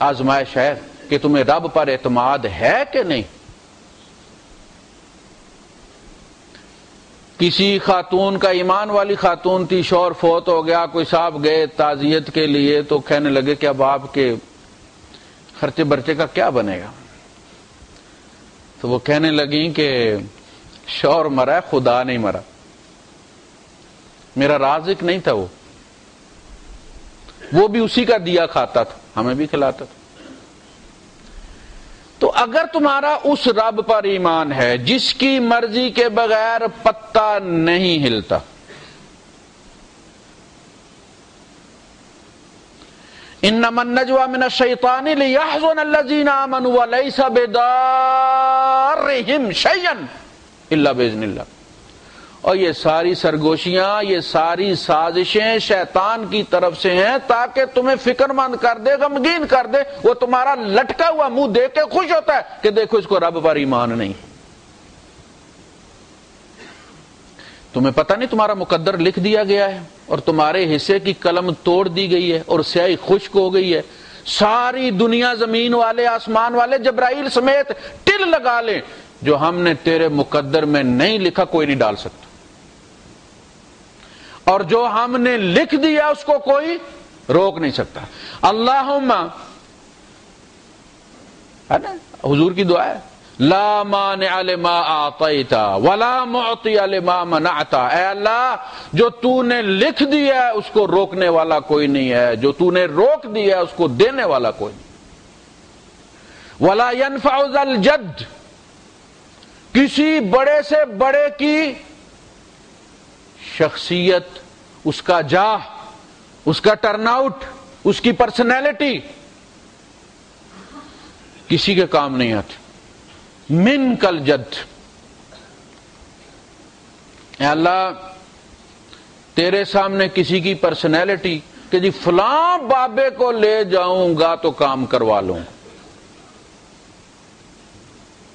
آزمائش ہے کہ تمہیں رب پر اعتماد ہے کہ نہیں۔ کسی خاتون کا، ایمان والی خاتون تھی، شوہر فوت ہو گیا، کوئی صاحب گئے تعزیت کے لیے تو کہنے لگے کہ اب آپ کے خرچے برچے کا کیا بنے گا؟ تو وہ کہنے لگیں کہ شوہر مرا ہے، خدا نہیں مرا، میرا رازق نہیں تھا، وہ بھی اسی کا دیا کھاتا تھا، ہمیں بھی کھلاتا تھا۔ تو اگر تمہارا اس رب پر ایمان ہے جس کی مرضی کے بغیر پتا نہیں ہلتا، انما النجوى من الشیطان لیحزن الذین آمنوا ولیس بضارهم شیئا الا باذن اللہ۔ اور یہ ساری سرگوشیاں، یہ ساری سازشیں شیطان کی طرف سے ہیں تاکہ تمہیں فکر مند کر دے، غمگین کر دے۔ وہ تمہارا لٹکا ہوا منہ دیکھ کے خوش ہوتا ہے کہ دیکھو اس کو رب پر ایمان نہیں۔ تمہیں پتہ نہیں تمہارا مقدر لکھ دیا گیا ہے اور تمہارے حصے کی قلم توڑ دی گئی ہے اور سیاہی خشک ہو گئی ہے، ساری دنیا، زمین والے، آسمان والے، جبرائیل سمیت ٹل لگا لیں، جو ہم نے تیرے مقدر میں نہیں لکھا کوئی نہیں ڈال سکتا، اور جو ہم نے لکھ دیا اس کو کوئی روک نہیں سکتا۔ اللہم، ہے نا حضور کی دعا ہے، لا مانع لما اعطیت ولا معطی لما منعت، اے اللہ جو تو نے لکھ دیا ہے اس کو روکنے والا کوئی نہیں ہے، جو تو نے روک دیا ہے اس کو دینے والا کوئی نہیں۔ ولا ينفع ذا الجد، کسی بڑے سے بڑے کی شخصیت، اس کا جاہ، اس کا ٹرن آؤٹ، اس کی پرسنالٹی کسی کے کام نہیں آتی۔ من کل جد، اے اللہ تیرے سامنے کسی کی پرسنالٹی کہ جی فلاں بابے کو لے جاؤں گا تو کام کروا لوں،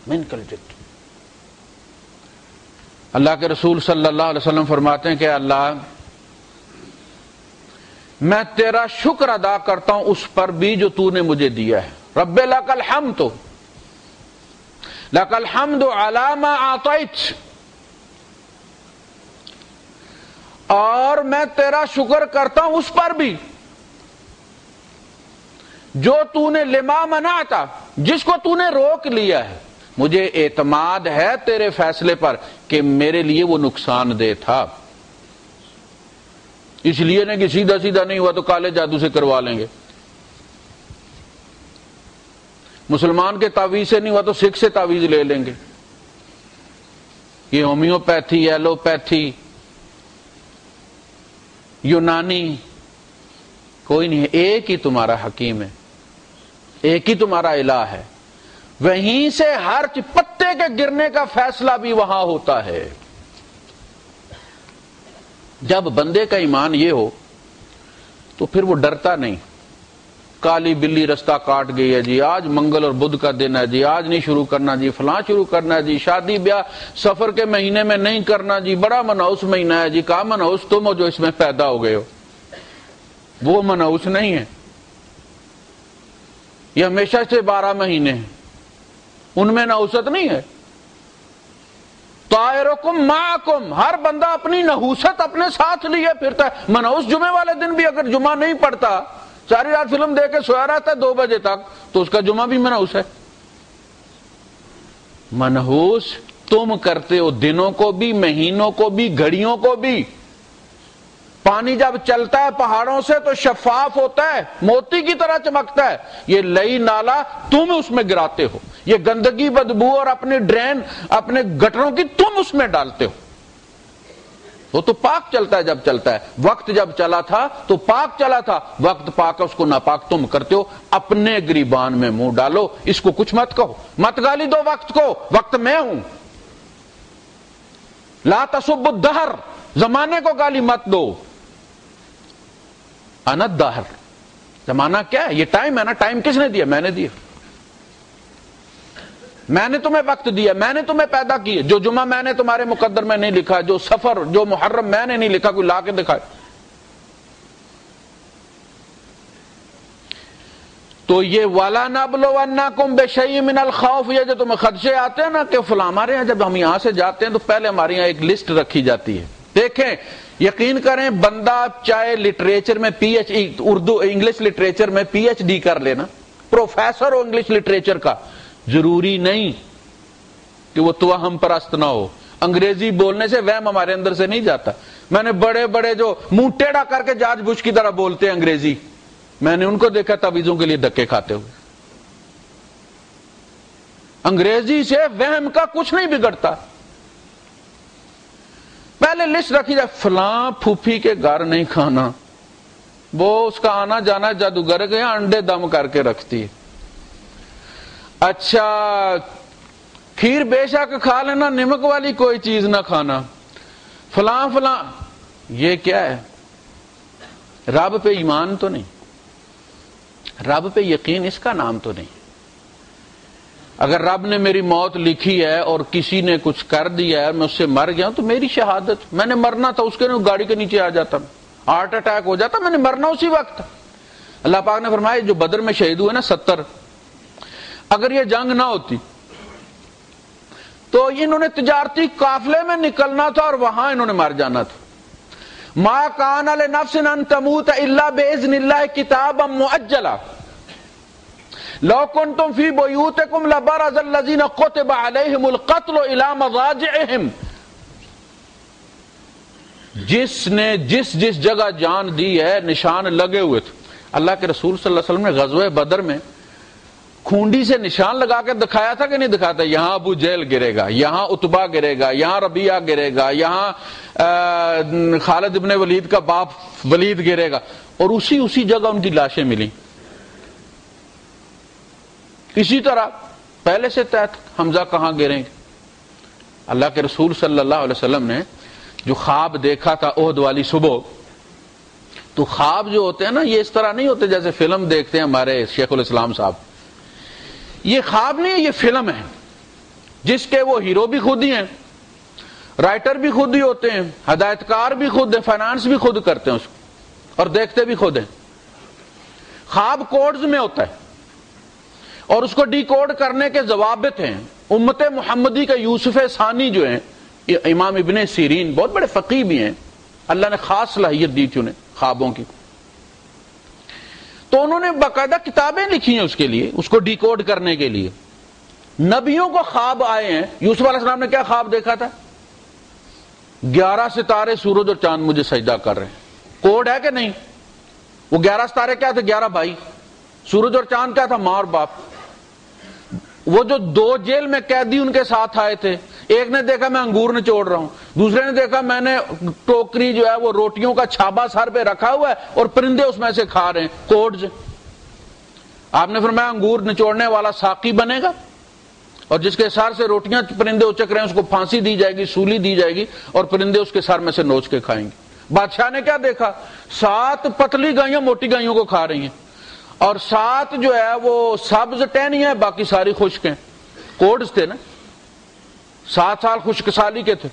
من کل جد۔ اللہ کے رسول صلی اللہ علیہ وسلم فرماتے ہیں کہ اللہ میں تیرا شکر ادا کرتا ہوں اس پر بھی جو تو نے مجھے دیا ہے، رب لک الحمد، لک الحمد علی ما اعطیت، اور میں تیرا شکر کرتا ہوں اس پر بھی جو تو نے لما منعتا، جس کو تو نے روک لیا ہے۔ مجھے اعتماد ہے تیرے فیصلے پر کہ میرے لیے وہ نقصان دہ تھا، اس لیے نہیں کہ سیدھا سیدھا نہیں ہوا تو کالے جادو سے کروا لیں گے، مسلمان کے تعویذ سے نہیں ہوا تو سکھ سے تعویذ لے لیں گے، یہ ہومیوپیتھی، ایلوپیتھی، یونانی، کوئی نہیں ہے، ایک ہی تمہارا حکیم ہے، ایک ہی تمہارا الہ ہے، وہیں سے ہر پتے کے گرنے کا فیصلہ بھی وہاں ہوتا ہے۔ جب بندے کا ایمان یہ ہو تو پھر وہ ڈرتا نہیں، کالی بلی رستہ کاٹ گئی ہے جی، آج منگل اور بدھ کا دن ہے جی، آج نہیں شروع کرنا جی، فلاں شروع کرنا ہے جی، شادی بیاہ سفر کے مہینے میں نہیں کرنا جی، بڑا منحوس مہینہ ہے جی، کہا منحوس تم ہو جو اس میں پیدا ہو گئے ہو، وہ منحوس نہیں ہے، یہ ہمیشہ سے 12 مہینے ہیں، ان میں نحوست نہیں ہے۔ طائرکم معکم، ہر بندہ اپنی نحوست اپنے ساتھ لیے پھرتا ہے۔ منحوس جمعے والے دن بھی اگر جمعہ نہیں پڑھتا، ساری رات فلم دیکھ کے سویا رہتا ہے 2 بجے تک، تو اس کا جمعہ بھی منحوس ہے۔ منحوس تم کرتے ہو، دنوں کو بھی، مہینوں کو بھی، گھڑیوں کو بھی۔ پانی جب چلتا ہے پہاڑوں سے تو شفاف ہوتا ہے، موتی کی طرح چمکتا ہے، یہ لئی نالا تم اس میں گراتے ہو، یہ گندگی بدبو اور اپنی ڈرین اپنے گٹروں کی تم اس میں ڈالتے ہو، وہ تو پاک چلتا ہے جب چلتا ہے، وقت جب چلا تھا تو پاک چلا تھا، وقت پاک اس کو ناپاک تم کرتے ہو، اپنے گریبان میں منہ ڈالو، اس کو کچھ مت کہو، مت گالی دو وقت کو، وقت میں ہوں، لا تسب الدہر، زمانے کو گالی مت دو، انا الدہر، زمانہ کیا ہے؟ یہ ٹائم ہے نا، ٹائم کس نے دیا؟ میں نے دیا، میں نے تمہیں وقت دیا، میں نے تمہیں پیدا کیا، جو جمعہ میں نے تمہارے مقدر میں نہیں لکھا، جو سفر، جو محرم میں نے نہیں لکھا، کوئی لا کے دکھائے۔ تو یہ وَلَنَبْلُوَنَّكُمْ بِشَيْءٍ مِّنَ الْخَوْفِ، یہ جو تمہیں خدشے آتے ہیں نا کہ فلاں، ہمارے یہاں جب ہم یہاں سے جاتے ہیں تو پہلے ہمارے یہاں ایک لسٹ رکھی جاتی ہے، دیکھیں یقین کریں بندہ چاہے لٹریچر میں P H Urdu English literature میں پی ایچ ڈی کر لینا، پروفیسر ہو انگلش لٹریچر کا، ضروری نہیں کہ وہ توہم پرست نہ ہو، انگریزی بولنے سے وہم ہمارے اندر سے نہیں جاتا۔ میں نے بڑے بڑے جو منہ ٹیڑھا کر کے جارج بش کی طرح بولتے ہیں انگریزی، میں نے ان کو دیکھا تعویذوں کے لیے دھکے کھاتے ہوئے۔ انگریزی سے وہم کا کچھ نہیں بگڑتا، پہلے لسٹ رکھی جائے، فلاں پھوپھی کے گھر نہیں کھانا، وہ اس کا آنا جانا جادوگر کے انڈے دم کر کے رکھتی ہے، اچھا کھیر بے شک کھا لینا، نمک والی کوئی چیز نہ کھانا، فلاں فلاں، یہ کیا ہے؟ رب پہ ایمان تو نہیں، رب پہ یقین اس کا نام تو نہیں۔ اگر رب نے میری موت لکھی ہے اور کسی نے کچھ کر دیا ہے، میں اس سے مر گیا ہوں، تو میری شہادت، میں نے مرنا تھا، اس کے گاڑی کے نیچے آ جاتا، ہارٹ اٹیک ہو جاتا، میں نے مرنا اسی وقت۔ اللہ پاک نے فرمایا جو بدر میں شہید ہوئے نا 70، اگر یہ جنگ نہ ہوتی تو انہوں نے تجارتی قافلے میں نکلنا تھا اور وہاں انہوں نے مر جانا تھا۔ ما کان لنفس ان تموت الا باذن اللہ کتابا مؤجلا لو کنتم فی بیوتکم لبرز الذین کتب علیہم القتل الی مضاجعہم، جس نے جس جگہ جان دی ہے نشان لگے ہوئے تھے۔ اللہ کے رسول صلی اللہ علیہ وسلم نے غزوہ بدر میں کھونڈی سے نشان لگا کے دکھایا تھا کہ نہیں دکھاتا؟ یہاں ابو جہل گرے گا، یہاں عتبہ گرے گا، یہاں ربیعہ گرے گا، یہاں خالد ابن ولید کا باپ ولید گرے گا۔ اور اسی جگہ ان کی لاشیں ملی. اسی طرح پہلے سے طے حمزہ کہاں گریں گے. اللہ کے رسول صلی اللہ علیہ وسلم نے جو خواب دیکھا تھا احد والی صبح، تو خواب جو ہوتے ہیں نا، یہ اس طرح نہیں ہوتے جیسے فلم دیکھتے ہیں ہمارے شیخ الاسلام صاحب. یہ خواب نہیں ہے، یہ فلم ہے جس کے وہ ہیرو بھی خود ہی ہیں، رائٹر بھی خود ہی ہوتے ہیں، ہدایت کار بھی خود ہیں، فائنانس بھی خود کرتے ہیں اس کو، اور دیکھتے بھی خود ہیں. خواب کوڈز میں ہوتا ہے اور اس کو ڈی کوڈ کرنے کے ضوابط ہیں. امت محمدی کے یوسف ثانی جو ہیں، امام ابن سیرین بہت بڑے فقیہ بھی ہیں، اللہ نے خاص صلاحیت دی تھی انہیں خوابوں کی، تو انہوں نے باقاعدہ کتابیں لکھی ہیں اس کے لیے، اس کو ڈی کوڈ کرنے کے لیے. نبیوں کو خواب آئے ہیں. یوسف علیہ السلام نے کیا خواب دیکھا تھا؟ 11 ستارے سورج اور چاند مجھے سجدہ کر رہے ہیں. کوڈ ہے کہ نہیں؟ وہ 11 ستارے کیا تھے؟ 11 بھائی. سورج اور چاند کیا تھا؟ ماں اور باپ. وہ جو 2 جیل میں قیدی ان کے ساتھ آئے تھے، ایک نے دیکھا میں انگور نچوڑ رہا ہوں، دوسرے نے دیکھا میں نے ٹوکری جو ہے وہ روٹیوں کا چھابا سر پہ رکھا ہوا ہے اور پرندے اس میں سے کھا رہے ہیں. کوڈز. آپ نے فرمایا انگور نچوڑنے والا ساقی بنے گا اور جس کے سر سے روٹیاں پرندے اچک رہے ہیں اس کو پھانسی دی جائے گی، سولی دی جائے گی اور پرندے اس کے سر میں سے نوچ کے کھائیں گے. بادشاہ نے کیا دیکھا؟ 7 پتلی گائیاں موٹی گائیوں کو کھا رہی ہیں اور 7 جو ہے وہ سبز ٹہنیاں ہیں، باقی ساری خشک ہیں. کوڈز تھے نا. 7 سال خشک سالی کے تھے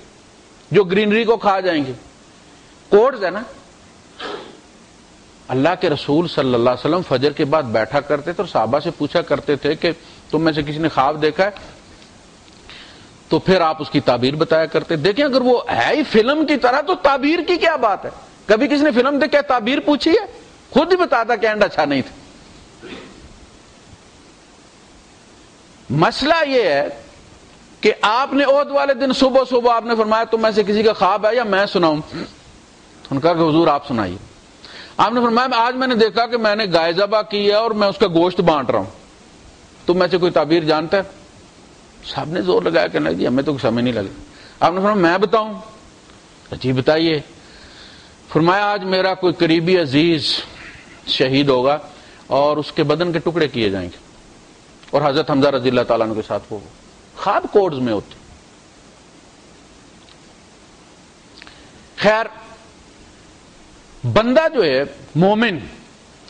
جو گرینری کو کھا جائیں گے. کوڈز ہے نا. اللہ کے رسول صلی اللہ علیہ وسلم فجر کے بعد بیٹھا کرتے تھے اور صحابہ سے پوچھا کرتے تھے کہ تم میں سے کسی نے خواب دیکھا ہے؟ تو پھر آپ اس کی تعبیر بتایا کرتے. دیکھیں اگر وہ ہے ہی فلم کی طرح تو تعبیر کی کیا بات ہے؟ کبھی کسی نے فلم دیکھ کے تعبیر پوچھی ہے؟ خود ہی بتاتا کہ اینڈ اچھا نہیں تھا. مسئلہ یہ ہے کہ آپ نے عہد والے دن صبح آپ نے فرمایا تم میں سے کسی کا خواب ہے یا میں سناؤں؟ ان کا کہ حضور آپ سنائیے. آپ نے فرمایا آج میں نے دیکھا کہ میں نے گائے ذبح کی ہے اور میں اس کا گوشت بانٹ رہا ہوں، تم میں سے کوئی تعبیر جانتا ہے؟ صاحب نے زور لگایا کہ نہیں جی ہمیں تو سمجھ نہیں لگی. آپ نے فرمایا میں بتاؤں؟ جی بتائیے. فرمایا آج میرا کوئی قریبی عزیز شہید ہوگا اور اس کے بدن کے ٹکڑے کیے جائیں گے اور حضرت حمزہ رضی اللہ تعالیٰ عنہ کے ساتھ وہ خواب کوڈز میں ہوتے. خیر، بندہ جو ہے مومن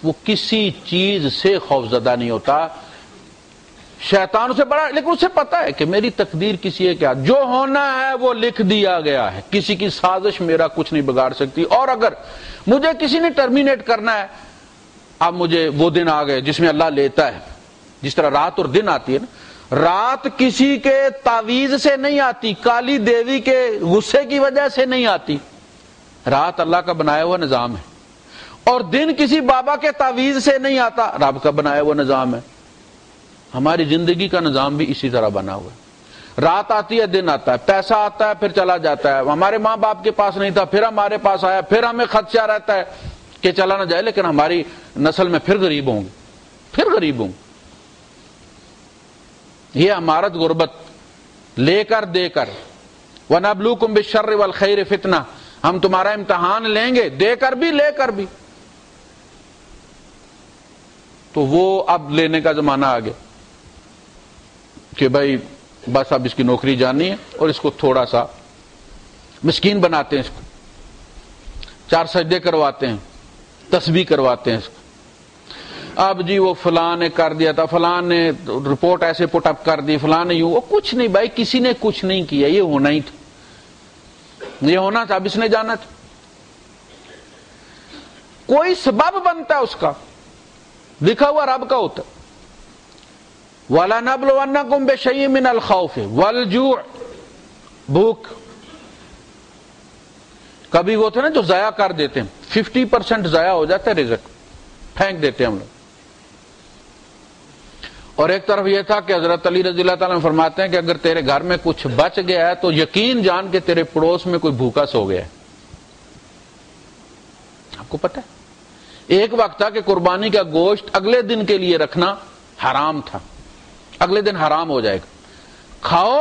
وہ کسی چیز سے خوفزدہ نہیں ہوتا. شیطان اسے بڑا، لیکن اسے پتا ہے کہ میری تقدیر کسی ہے کیا، جو ہونا ہے وہ لکھ دیا گیا ہے، کسی کی سازش میرا کچھ نہیں بگاڑ سکتی. اور اگر مجھے کسی نے ٹرمینیٹ کرنا ہے، اب مجھے وہ دن آ گئے جس میں اللہ لیتا ہے. جس طرح رات اور دن آتی ہے نا، رات کسی کے تعویذ سے نہیں آتی، کالی دیوی کے غصے کی وجہ سے نہیں آتی. رات اللہ کا بنایا ہوا نظام ہے اور دن کسی بابا کے تعویذ سے نہیں آتا، رب کا بنایا ہوا نظام ہے. ہماری زندگی کا نظام بھی اسی طرح بنا ہوا ہے. رات آتی ہے، دن آتا ہے، پیسہ آتا ہے پھر چلا جاتا ہے. ہمارے ماں باپ کے پاس نہیں تھا پھر ہمارے پاس آیا، پھر ہمیں خدشہ رہتا ہے کہ چلا نہ جائے، لیکن ہماری نسل میں پھر غریب ہوں گے. یہ امارت غربت لے کر دے کر. وَنَبْلُوكُمْ بِالشَّرِّ وَالْخَيْرِ فِتْنَةً، ہم تمہارا امتحان لیں گے، دے کر بھی لے کر بھی. تو وہ اب لینے کا زمانہ آ گیا کہ بھائی بس اب اس کی نوکری جانی ہے اور اس کو تھوڑا سا مسکین بناتے ہیں، اس کو 4 سجدے کرواتے ہیں، تسبیح کرواتے ہیں اس کو. اب جی وہ فلاں نے کر دیا تھا، فلاں نے رپورٹ ایسے پٹ اپ کر دی، فلاں نے یوں. وہ کچھ نہیں بھائی، کسی نے کچھ نہیں کیا، یہ ہونا ہی تھا، یہ ہونا تھا، اب اس نے جانا تھا. کوئی سبب بنتا ہے اس کا، لکھا ہوا رب کا ہوتا. وَلَنَبْلُوَنَّكُمْ بِشَيْءٍ مِّنَ الْخَوْفِ وَالْجُوعِ، بھوک. کبھی وہ تھے نا جو ضائع کر دیتے ہیں، 50% ضائع ہو جاتا ہے رزق، پھینک دیتے ہیں ہم لوگ. اور ایک طرف یہ تھا کہ حضرت علی رضی اللہ تعالیٰ عنہ فرماتے ہیں کہ اگر تیرے گھر میں کچھ بچ گیا ہے تو یقین جان کے تیرے پڑوس میں کوئی بھوکا سو گیا ہے. آپ کو پتہ ہے ایک وقت تھا کہ قربانی کا گوشت اگلے دن کے لیے رکھنا حرام تھا، اگلے دن حرام ہو جائے گا. کھاؤ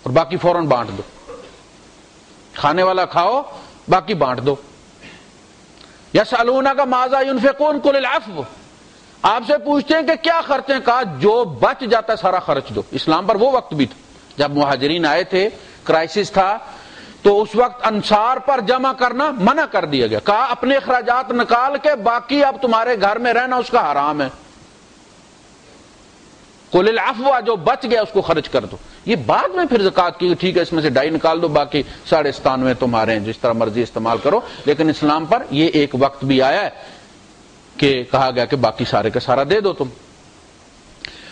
اور باقی فوراً بانٹ دو، کھانے والا کھاؤ باقی بانٹ دو. یسألونک ماذا ينفقون قل العفو، آپ سے پوچھتے ہیں کہ کیا خرچیں، کہا جو بچ جاتا ہے سارا خرچ دو۔ اسلام پر وہ وقت بھی تھا جب مہاجرین آئے تھے، کرائسس تھا، تو اس وقت انصار پر جمع کرنا منع کر دیا گیا، کہا اپنے اخراجات نکال کے باقی اب تمہارے گھر میں رہنا اس کا حرام ہے۔ قل العفو، جو بچ گیا اس کو خرچ کر دو۔ یہ بعد میں پھر زکوٰۃ کی، ٹھیک ہے اس میں سے 2.5 نکال دو، باقی 97.5 تمہارے ہیں، جس طرح مرضی استعمال کرو۔ لیکن اسلام پر یہ ایک وقت بھی آیا ہے کہ کہا گیا کہ باقی سارے کا سارا دے دو تم۔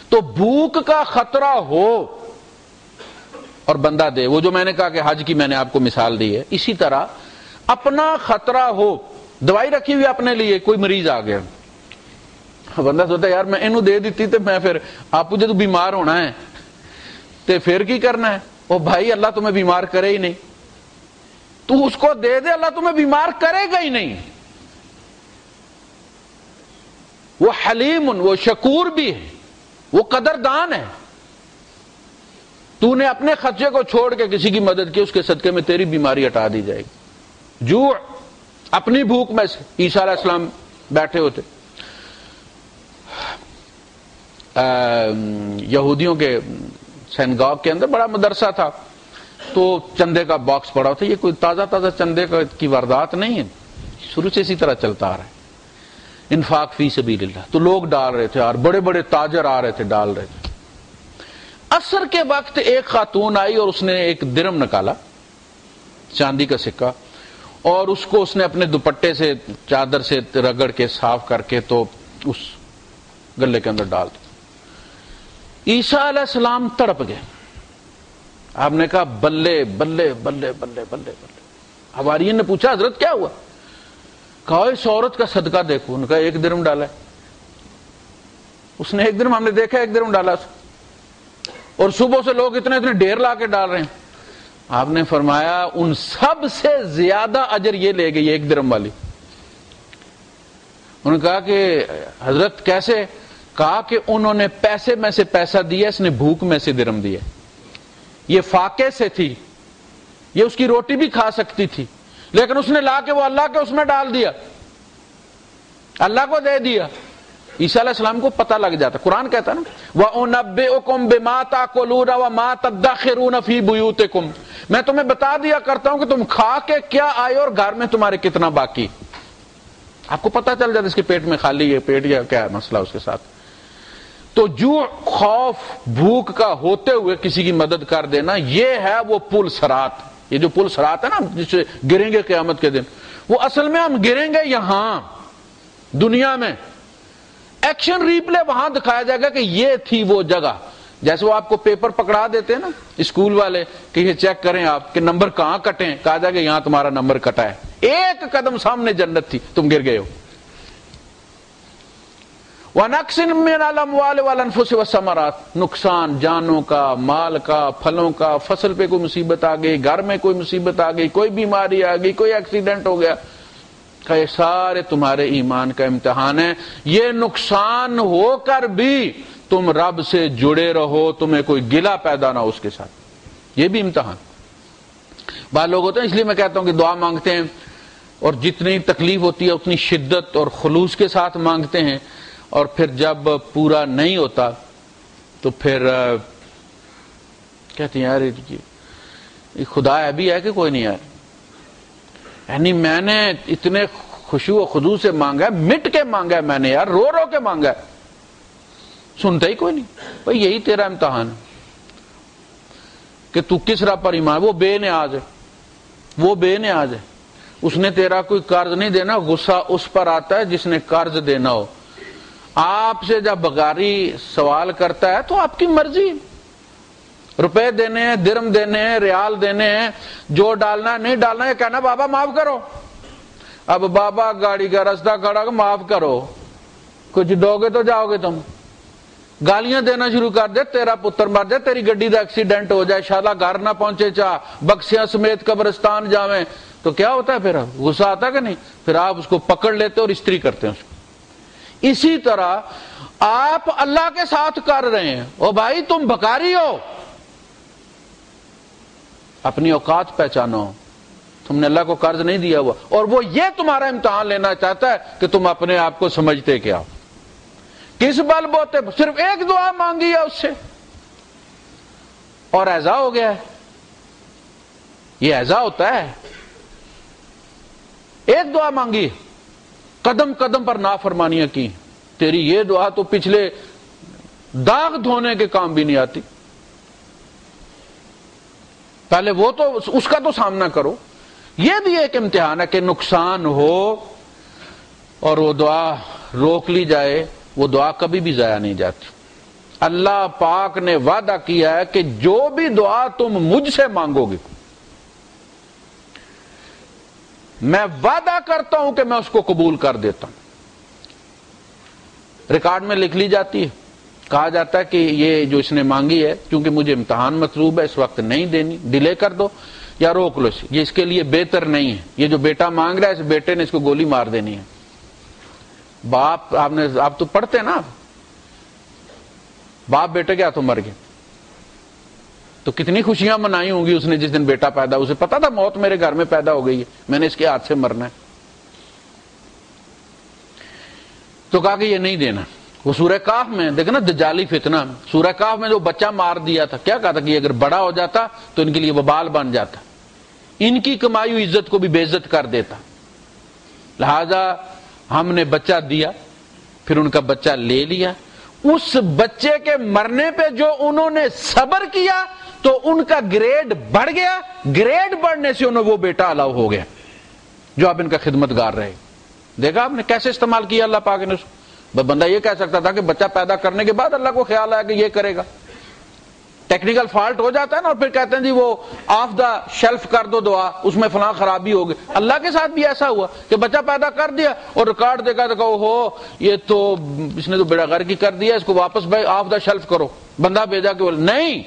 تو بھوک کا خطرہ ہو اور بندہ دے، وہ جو میں نے کہا کہ حج کی میں نے آپ کو مثال دی ہے، اسی طرح اپنا خطرہ ہو، دوائی رکھی ہوئی اپنے لیے، کوئی مریض آ گیا، بندہ سوچتا ہے یار میں انہوں دے دیتی تو میں پھر آپ مجھے تو بیمار ہونا ہے تے پھر کی کرنا ہے، او بھائی اللہ تمہیں بیمار کرے ہی نہیں، تو اس کو دے دے، اللہ تمہیں بیمار کرے گا ہی نہیں۔ وہ حلیم، وہ شکور بھی ہے، وہ قدردان ہے۔ تو نے اپنے خرچے کو چھوڑ کے کسی کی مدد کی، اس کے صدقے میں تیری بیماری ہٹا دی جائے گی۔ جوع، اپنی بھوک میں سے عیسیٰ علیہ السلام بیٹھے ہوتے، یہودیوں کے سینگاگ کے اندر بڑا مدرسہ تھا، تو چندے کا باکس پڑا ہوتا، یہ کوئی تازہ تازہ چندے کی واردات نہیں ہے، شروع سے اسی طرح چلتا آ رہا ہے، انفاق فی سبیل اللہ۔ تو لوگ ڈال رہے تھے اور بڑے بڑے تاجر آ رہے تھے ڈال رہے تھے۔ عصر کے وقت ایک خاتون آئی اور اس نے ایک درم نکالا، چاندی کا سکہ، اور اس کو اس نے اپنے دوپٹے سے چادر سے رگڑ کے صاف کر کے تو اس گلے کے اندر ڈال دیا۔ عیسیٰ علیہ السلام تڑپ گئے، آپ نے کہا بلے بلے بلے بلے بلے بلے۔ حواریین نے پوچھا حضرت کیا ہوا؟ کہا اس عورت کا صدقہ دیکھو۔ انہوں نے کہا 1 درم ڈالا ہے۔ اس نے 1 درم، ہم نے دیکھا 1 درم ڈالا، اور صبح سے لوگ اتنے اتنے ڈھیر لا کے ڈال رہے ہیں۔ آپ نے فرمایا ان سب سے زیادہ اجر یہ لے گئی 1 درم والی۔ انہوں نے کہا کہ حضرت کیسے؟ کہا کہ انہوں نے پیسے میں سے پیسہ دیا، اس نے بھوک میں سے درم دیا۔ یہ فاقے سے تھی، یہ اس کی روٹی بھی کھا سکتی تھی، لیکن اس نے لا کے وہ اللہ کے اس میں ڈال دیا، اللہ کو دے دیا۔ عیسیٰ علیہ السلام کو پتہ لگ جاتا، قرآن کہتا ہے نا وَأُنَبِّئُكُم بِمَا تَأْكُلُونَ وَمَا تَدَّخِرُونَ فِي بُيُوتِكُم، میں تمہیں بتا دیا کرتا ہوں کہ تم کھا کے کیا آئے اور گھر میں تمہارے کتنا باقی۔ آپ کو پتہ چل جاتا اس کے پیٹ میں خالی ہے پیٹ یا کیا ہے مسئلہ اس کے ساتھ۔ تو جو خوف بھوک کا ہوتے ہوئے کسی کی مدد کر دینا، یہ ہے وہ پل صراط۔ یہ جو پل صراط ہے نا جس سے گریں گے قیامت کے دن، وہ اصل میں ہم گریں گے یہاں دنیا میں، ایکشن ریپلے وہاں دکھایا جائے گا کہ یہ تھی وہ جگہ۔ جیسے وہ آپ کو پیپر پکڑا دیتے ہیں نا اسکول والے کہ یہ چیک کریں آپ کہ نمبر کہاں کٹیں، کہا جائے گا یہاں تمہارا نمبر کٹا ہے، 1 قدم سامنے جنت تھی، تم گر گئے ہو۔ وَنَقْصٍ مِّنَ الْأَمْوَالِ وَالْأَنفُسِ وَالثَّمَرَاتِ، نقصان جانوں کا، مال کا، پھلوں کا، فصل پہ کوئی مصیبت آ گئی، گھر میں کوئی مصیبت آ گئی، کوئی بیماری آ گئی، کوئی ایکسیڈنٹ ہو گیا، کہ یہ سارے تمہارے ایمان کا امتحان ہے۔ یہ نقصان ہو کر بھی تم رب سے جڑے رہو، تمہیں کوئی گلہ پیدا نہ ہو اس کے ساتھ، یہ بھی امتحان۔ بعض لوگ ہوتے ہیں، اس لیے میں کہتا ہوں کہ دعا مانگتے ہیں اور جتنی تکلیف ہوتی ہے اتنی شدت اور خلوص کے ساتھ مانگتے ہیں، اور پھر جب پورا نہیں ہوتا تو پھر کہتے ہیں یار یہ خدا ہے بھی ہے کہ کوئی نہیں ہے، یعنی میں نے اتنے خشوع و خضوع سے مانگا ہے، مٹ کے مانگا ہے میں نے یار، رو رو کے مانگا ہے، سنتا ہی کوئی نہیں۔ بھئی یہی تیرا امتحان ہے کہ تو کس رب پر ایمان، وہ بے نیاز ہے، وہ بے نیاز ہے، اس نے تیرا کوئی قرض نہیں دینا، غصہ اس پر آتا ہے جس نے قرض دینا ہو۔ آپ سے جب بغاری سوال کرتا ہے تو آپ کی مرضی، روپے دینے ہیں، درم دینے ہیں، ریال دینے ہیں، جو ڈالنا ہے نہیں ڈالنا ہے، کہنا بابا معاف کرو۔ اب بابا گاڑی کا راستہ کھڑا کہ معاف کرو، کچھ دو گے تو جاؤ گے تم، گالیاں دینا شروع کر دے، تیرا پتر مر جائے، تیری گڈی کا ایکسیڈنٹ ہو جائے، شالا گھر نہ پہنچے، چاہ بکسیاں سمیت قبرستان جاویں، تو کیا ہوتا ہے پھر؟ غصہ آتا کہ نہیں؟ پھر آپ اس کو پکڑ لیتے اور استری کرتے ہیں اس کو۔ اسی طرح آپ اللہ کے ساتھ کر رہے ہیں، او بھائی تم بھکاری ہو، اپنی اوقات پہچانو، تم نے اللہ کو قرض نہیں دیا ہوا، اور وہ یہ تمہارا امتحان لینا چاہتا ہے کہ تم اپنے آپ کو سمجھتے کیا ہو، کس بل بوتے، صرف ایک دعا مانگی ہے اس سے اور ایذا ہو گیا ہے۔ یہ ایذا ہوتا ہے، ایک دعا مانگی، قدم قدم پر نافرمانیاں کی، تیری یہ دعا تو پچھلے داغ دھونے کے کام بھی نہیں آتی، پہلے وہ تو اس کا تو سامنا کرو۔ یہ بھی ایک امتحان ہے کہ نقصان ہو اور وہ دعا روک لی جائے، وہ دعا کبھی بھی ضائع نہیں جاتی۔ اللہ پاک نے وعدہ کیا ہے کہ جو بھی دعا تم مجھ سے مانگو گے میں وعدہ کرتا ہوں کہ میں اس کو قبول کر دیتا ہوں۔ ریکارڈ میں لکھ لی جاتی ہے، کہا جاتا ہے کہ یہ جو اس نے مانگی ہے کیونکہ مجھے امتحان مطلوب ہے، اس وقت نہیں دینی، ڈیلے کر دو یا روک لو، یہ اس کے لیے بہتر نہیں ہے، یہ جو بیٹا مانگ رہا ہے اس بیٹے نے اس کو گولی مار دینی ہے۔ باپ آپ تو پڑھتے نا، باپ بیٹے کے ہاتھوں مر گئے تو کتنی خوشیاں منائی ہوں گی اس نے جس دن بیٹا پیدا، اسے پتا تھا موت میرے گھر میں پیدا ہو گئی ہے، میں نے اس کے ہاتھ سے مرنا ہے، تو کہا کہ یہ نہیں دینا۔ وہ سورہ کاف میں دیکھنا دجالی فتنہ، سورہ کاف میں جو بچہ مار دیا تھا کیا کہا تھا کہ یہ اگر بڑا ہو جاتا تو ان کے لیے وبال بن جاتا، ان کی کمائی ہوئی عزت کو بھی بے عزت کر دیتا، لہذا ہم نے بچہ دیا، پھر ان کا بچہ لے لیا، اس بچے کے مرنے پہ جو انہوں نے صبر کیا تو ان کا گریڈ بڑھ گیا، گریڈ بڑھنے سے انہوں وہ بیٹا الاؤ ہو گیا جو اب ان کا خدمتگار رہے۔ دیکھا آپ نے کیسے استعمال کیا اللہ پاک نے اس کو۔ بندہ یہ کہہ سکتا تھا کہ بچہ پیدا کرنے کے بعد اللہ کو خیال آیا کہ یہ کرے گا، ٹیکنیکل فالٹ ہو جاتا ہے نا، اور پھر کہتے ہیں جی وہ آف دا شیلف کر دو دعا، اس میں فلاں خرابی ہو گئی۔ اللہ کے ساتھ بھی ایسا ہوا کہ بچہ پیدا کر دیا اور ریکارڈ دیکھا تو کہو ہو یہ تو اس نے تو بیڑا غرق ہی کر دیا، اس کو واپس بھائی آف دا شیلف کرو، بندہ بھیجا کہ نہیں،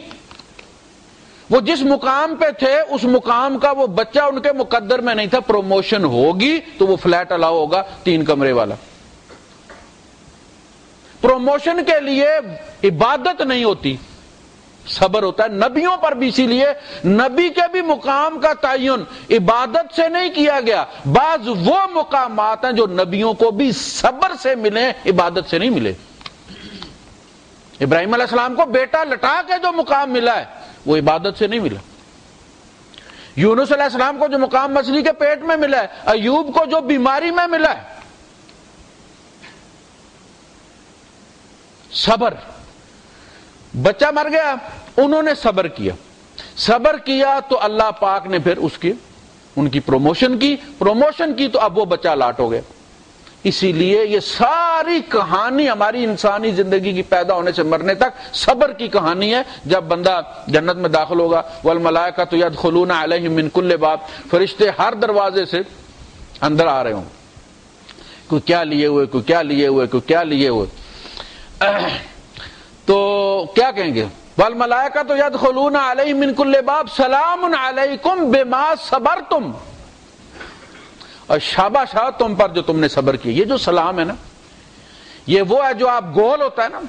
وہ جس مقام پہ تھے اس مقام کا وہ بچہ ان کے مقدر میں نہیں تھا، پروموشن ہوگی تو وہ فلیٹ الاؤ ہوگا 3 کمرے والا۔ پروموشن کے لیے عبادت نہیں ہوتی، صبر ہوتا ہے، نبیوں پر بھی اسی لیے نبی کے بھی مقام کا تعین عبادت سے نہیں کیا گیا، بعض وہ مقامات ہیں جو نبیوں کو بھی صبر سے ملے، عبادت سے نہیں ملے۔ ابراہیم علیہ السلام کو بیٹا لٹا کے جو مقام ملا ہے وہ عبادت سے نہیں ملا، یونس علیہ السلام کو جو مقام مچھلی کے پیٹ میں ملا ہے، ایوب کو جو بیماری میں ملا ہے، صبر۔ بچہ مر گیا، انہوں نے صبر کیا تو اللہ پاک نے پھر ان کی پروموشن کی تو اب وہ بچہ لاٹ ہو گیا۔ اسی لیے یہ ساری کہانی ہماری انسانی زندگی کی پیدا ہونے سے مرنے تک صبر کی کہانی ہے۔ جب بندہ جنت میں داخل ہوگا، والملائکۃ یدخلون علیہم من کل باب، فرشتے ہر دروازے سے اندر آ رہے ہوں، کوئی کیا لیے ہوئے تو کیا کہیں گے؟ والملائکۃ یدخلون علیہم من کل باب سلام علیکم بما صبرتم، اور شاباش تم پر جو تم نے صبر کیا۔ یہ جو سلام ہے نا، یہ وہ ہے جو آپ گول ہوتا ہے نا،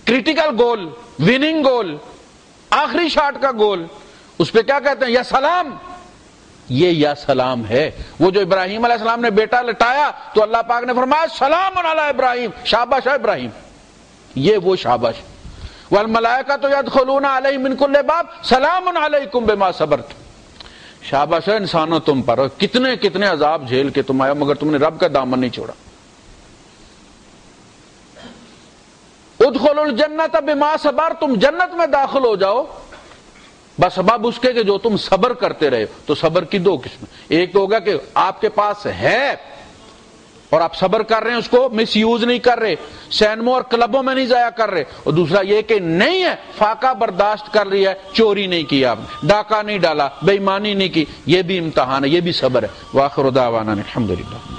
کریٹیکل گول، وننگ گول، آخری شاٹ کا گول، اس پہ کیا کہتے ہیں؟ یا سلام، یہ یا سلام ہے۔ وہ جو ابراہیم علیہ السلام نے بیٹا لٹایا تو اللہ پاک نے فرمایا سلام علی ابراہیم، شاباش ابراہیم، یہ وہ شاباش۔ والملائکۃ یدخلون علیہم من کل باب سلام علیکم بما صبرتم، شاباش ہے انسانوں تم پر، اور کتنے کتنے عذاب جھیل کے تم آئے مگر تم نے رب کا دامن نہیں چھوڑا۔ ادخلوا الجنۃ بما صبرتم، جنت میں داخل ہو جاؤ بس سبب اس کے کہ جو تم صبر کرتے رہے۔ تو صبر کی 2 قسمیں، ایک تو ہوگا کہ آپ کے پاس ہے اور آپ صبر کر رہے ہیں، اس کو مس یوز نہیں کر رہے، سینموں اور کلبوں میں نہیں ضائع کر رہے، اور دوسرا یہ کہ نہیں ہے، فاقہ برداشت کر رہی ہے، چوری نہیں کی آپ نے، ڈاکہ نہیں ڈالا، بے ایمانی نہیں کی، یہ بھی امتحان ہے، یہ بھی صبر ہے۔ وآخر دعوانا الحمدللہ۔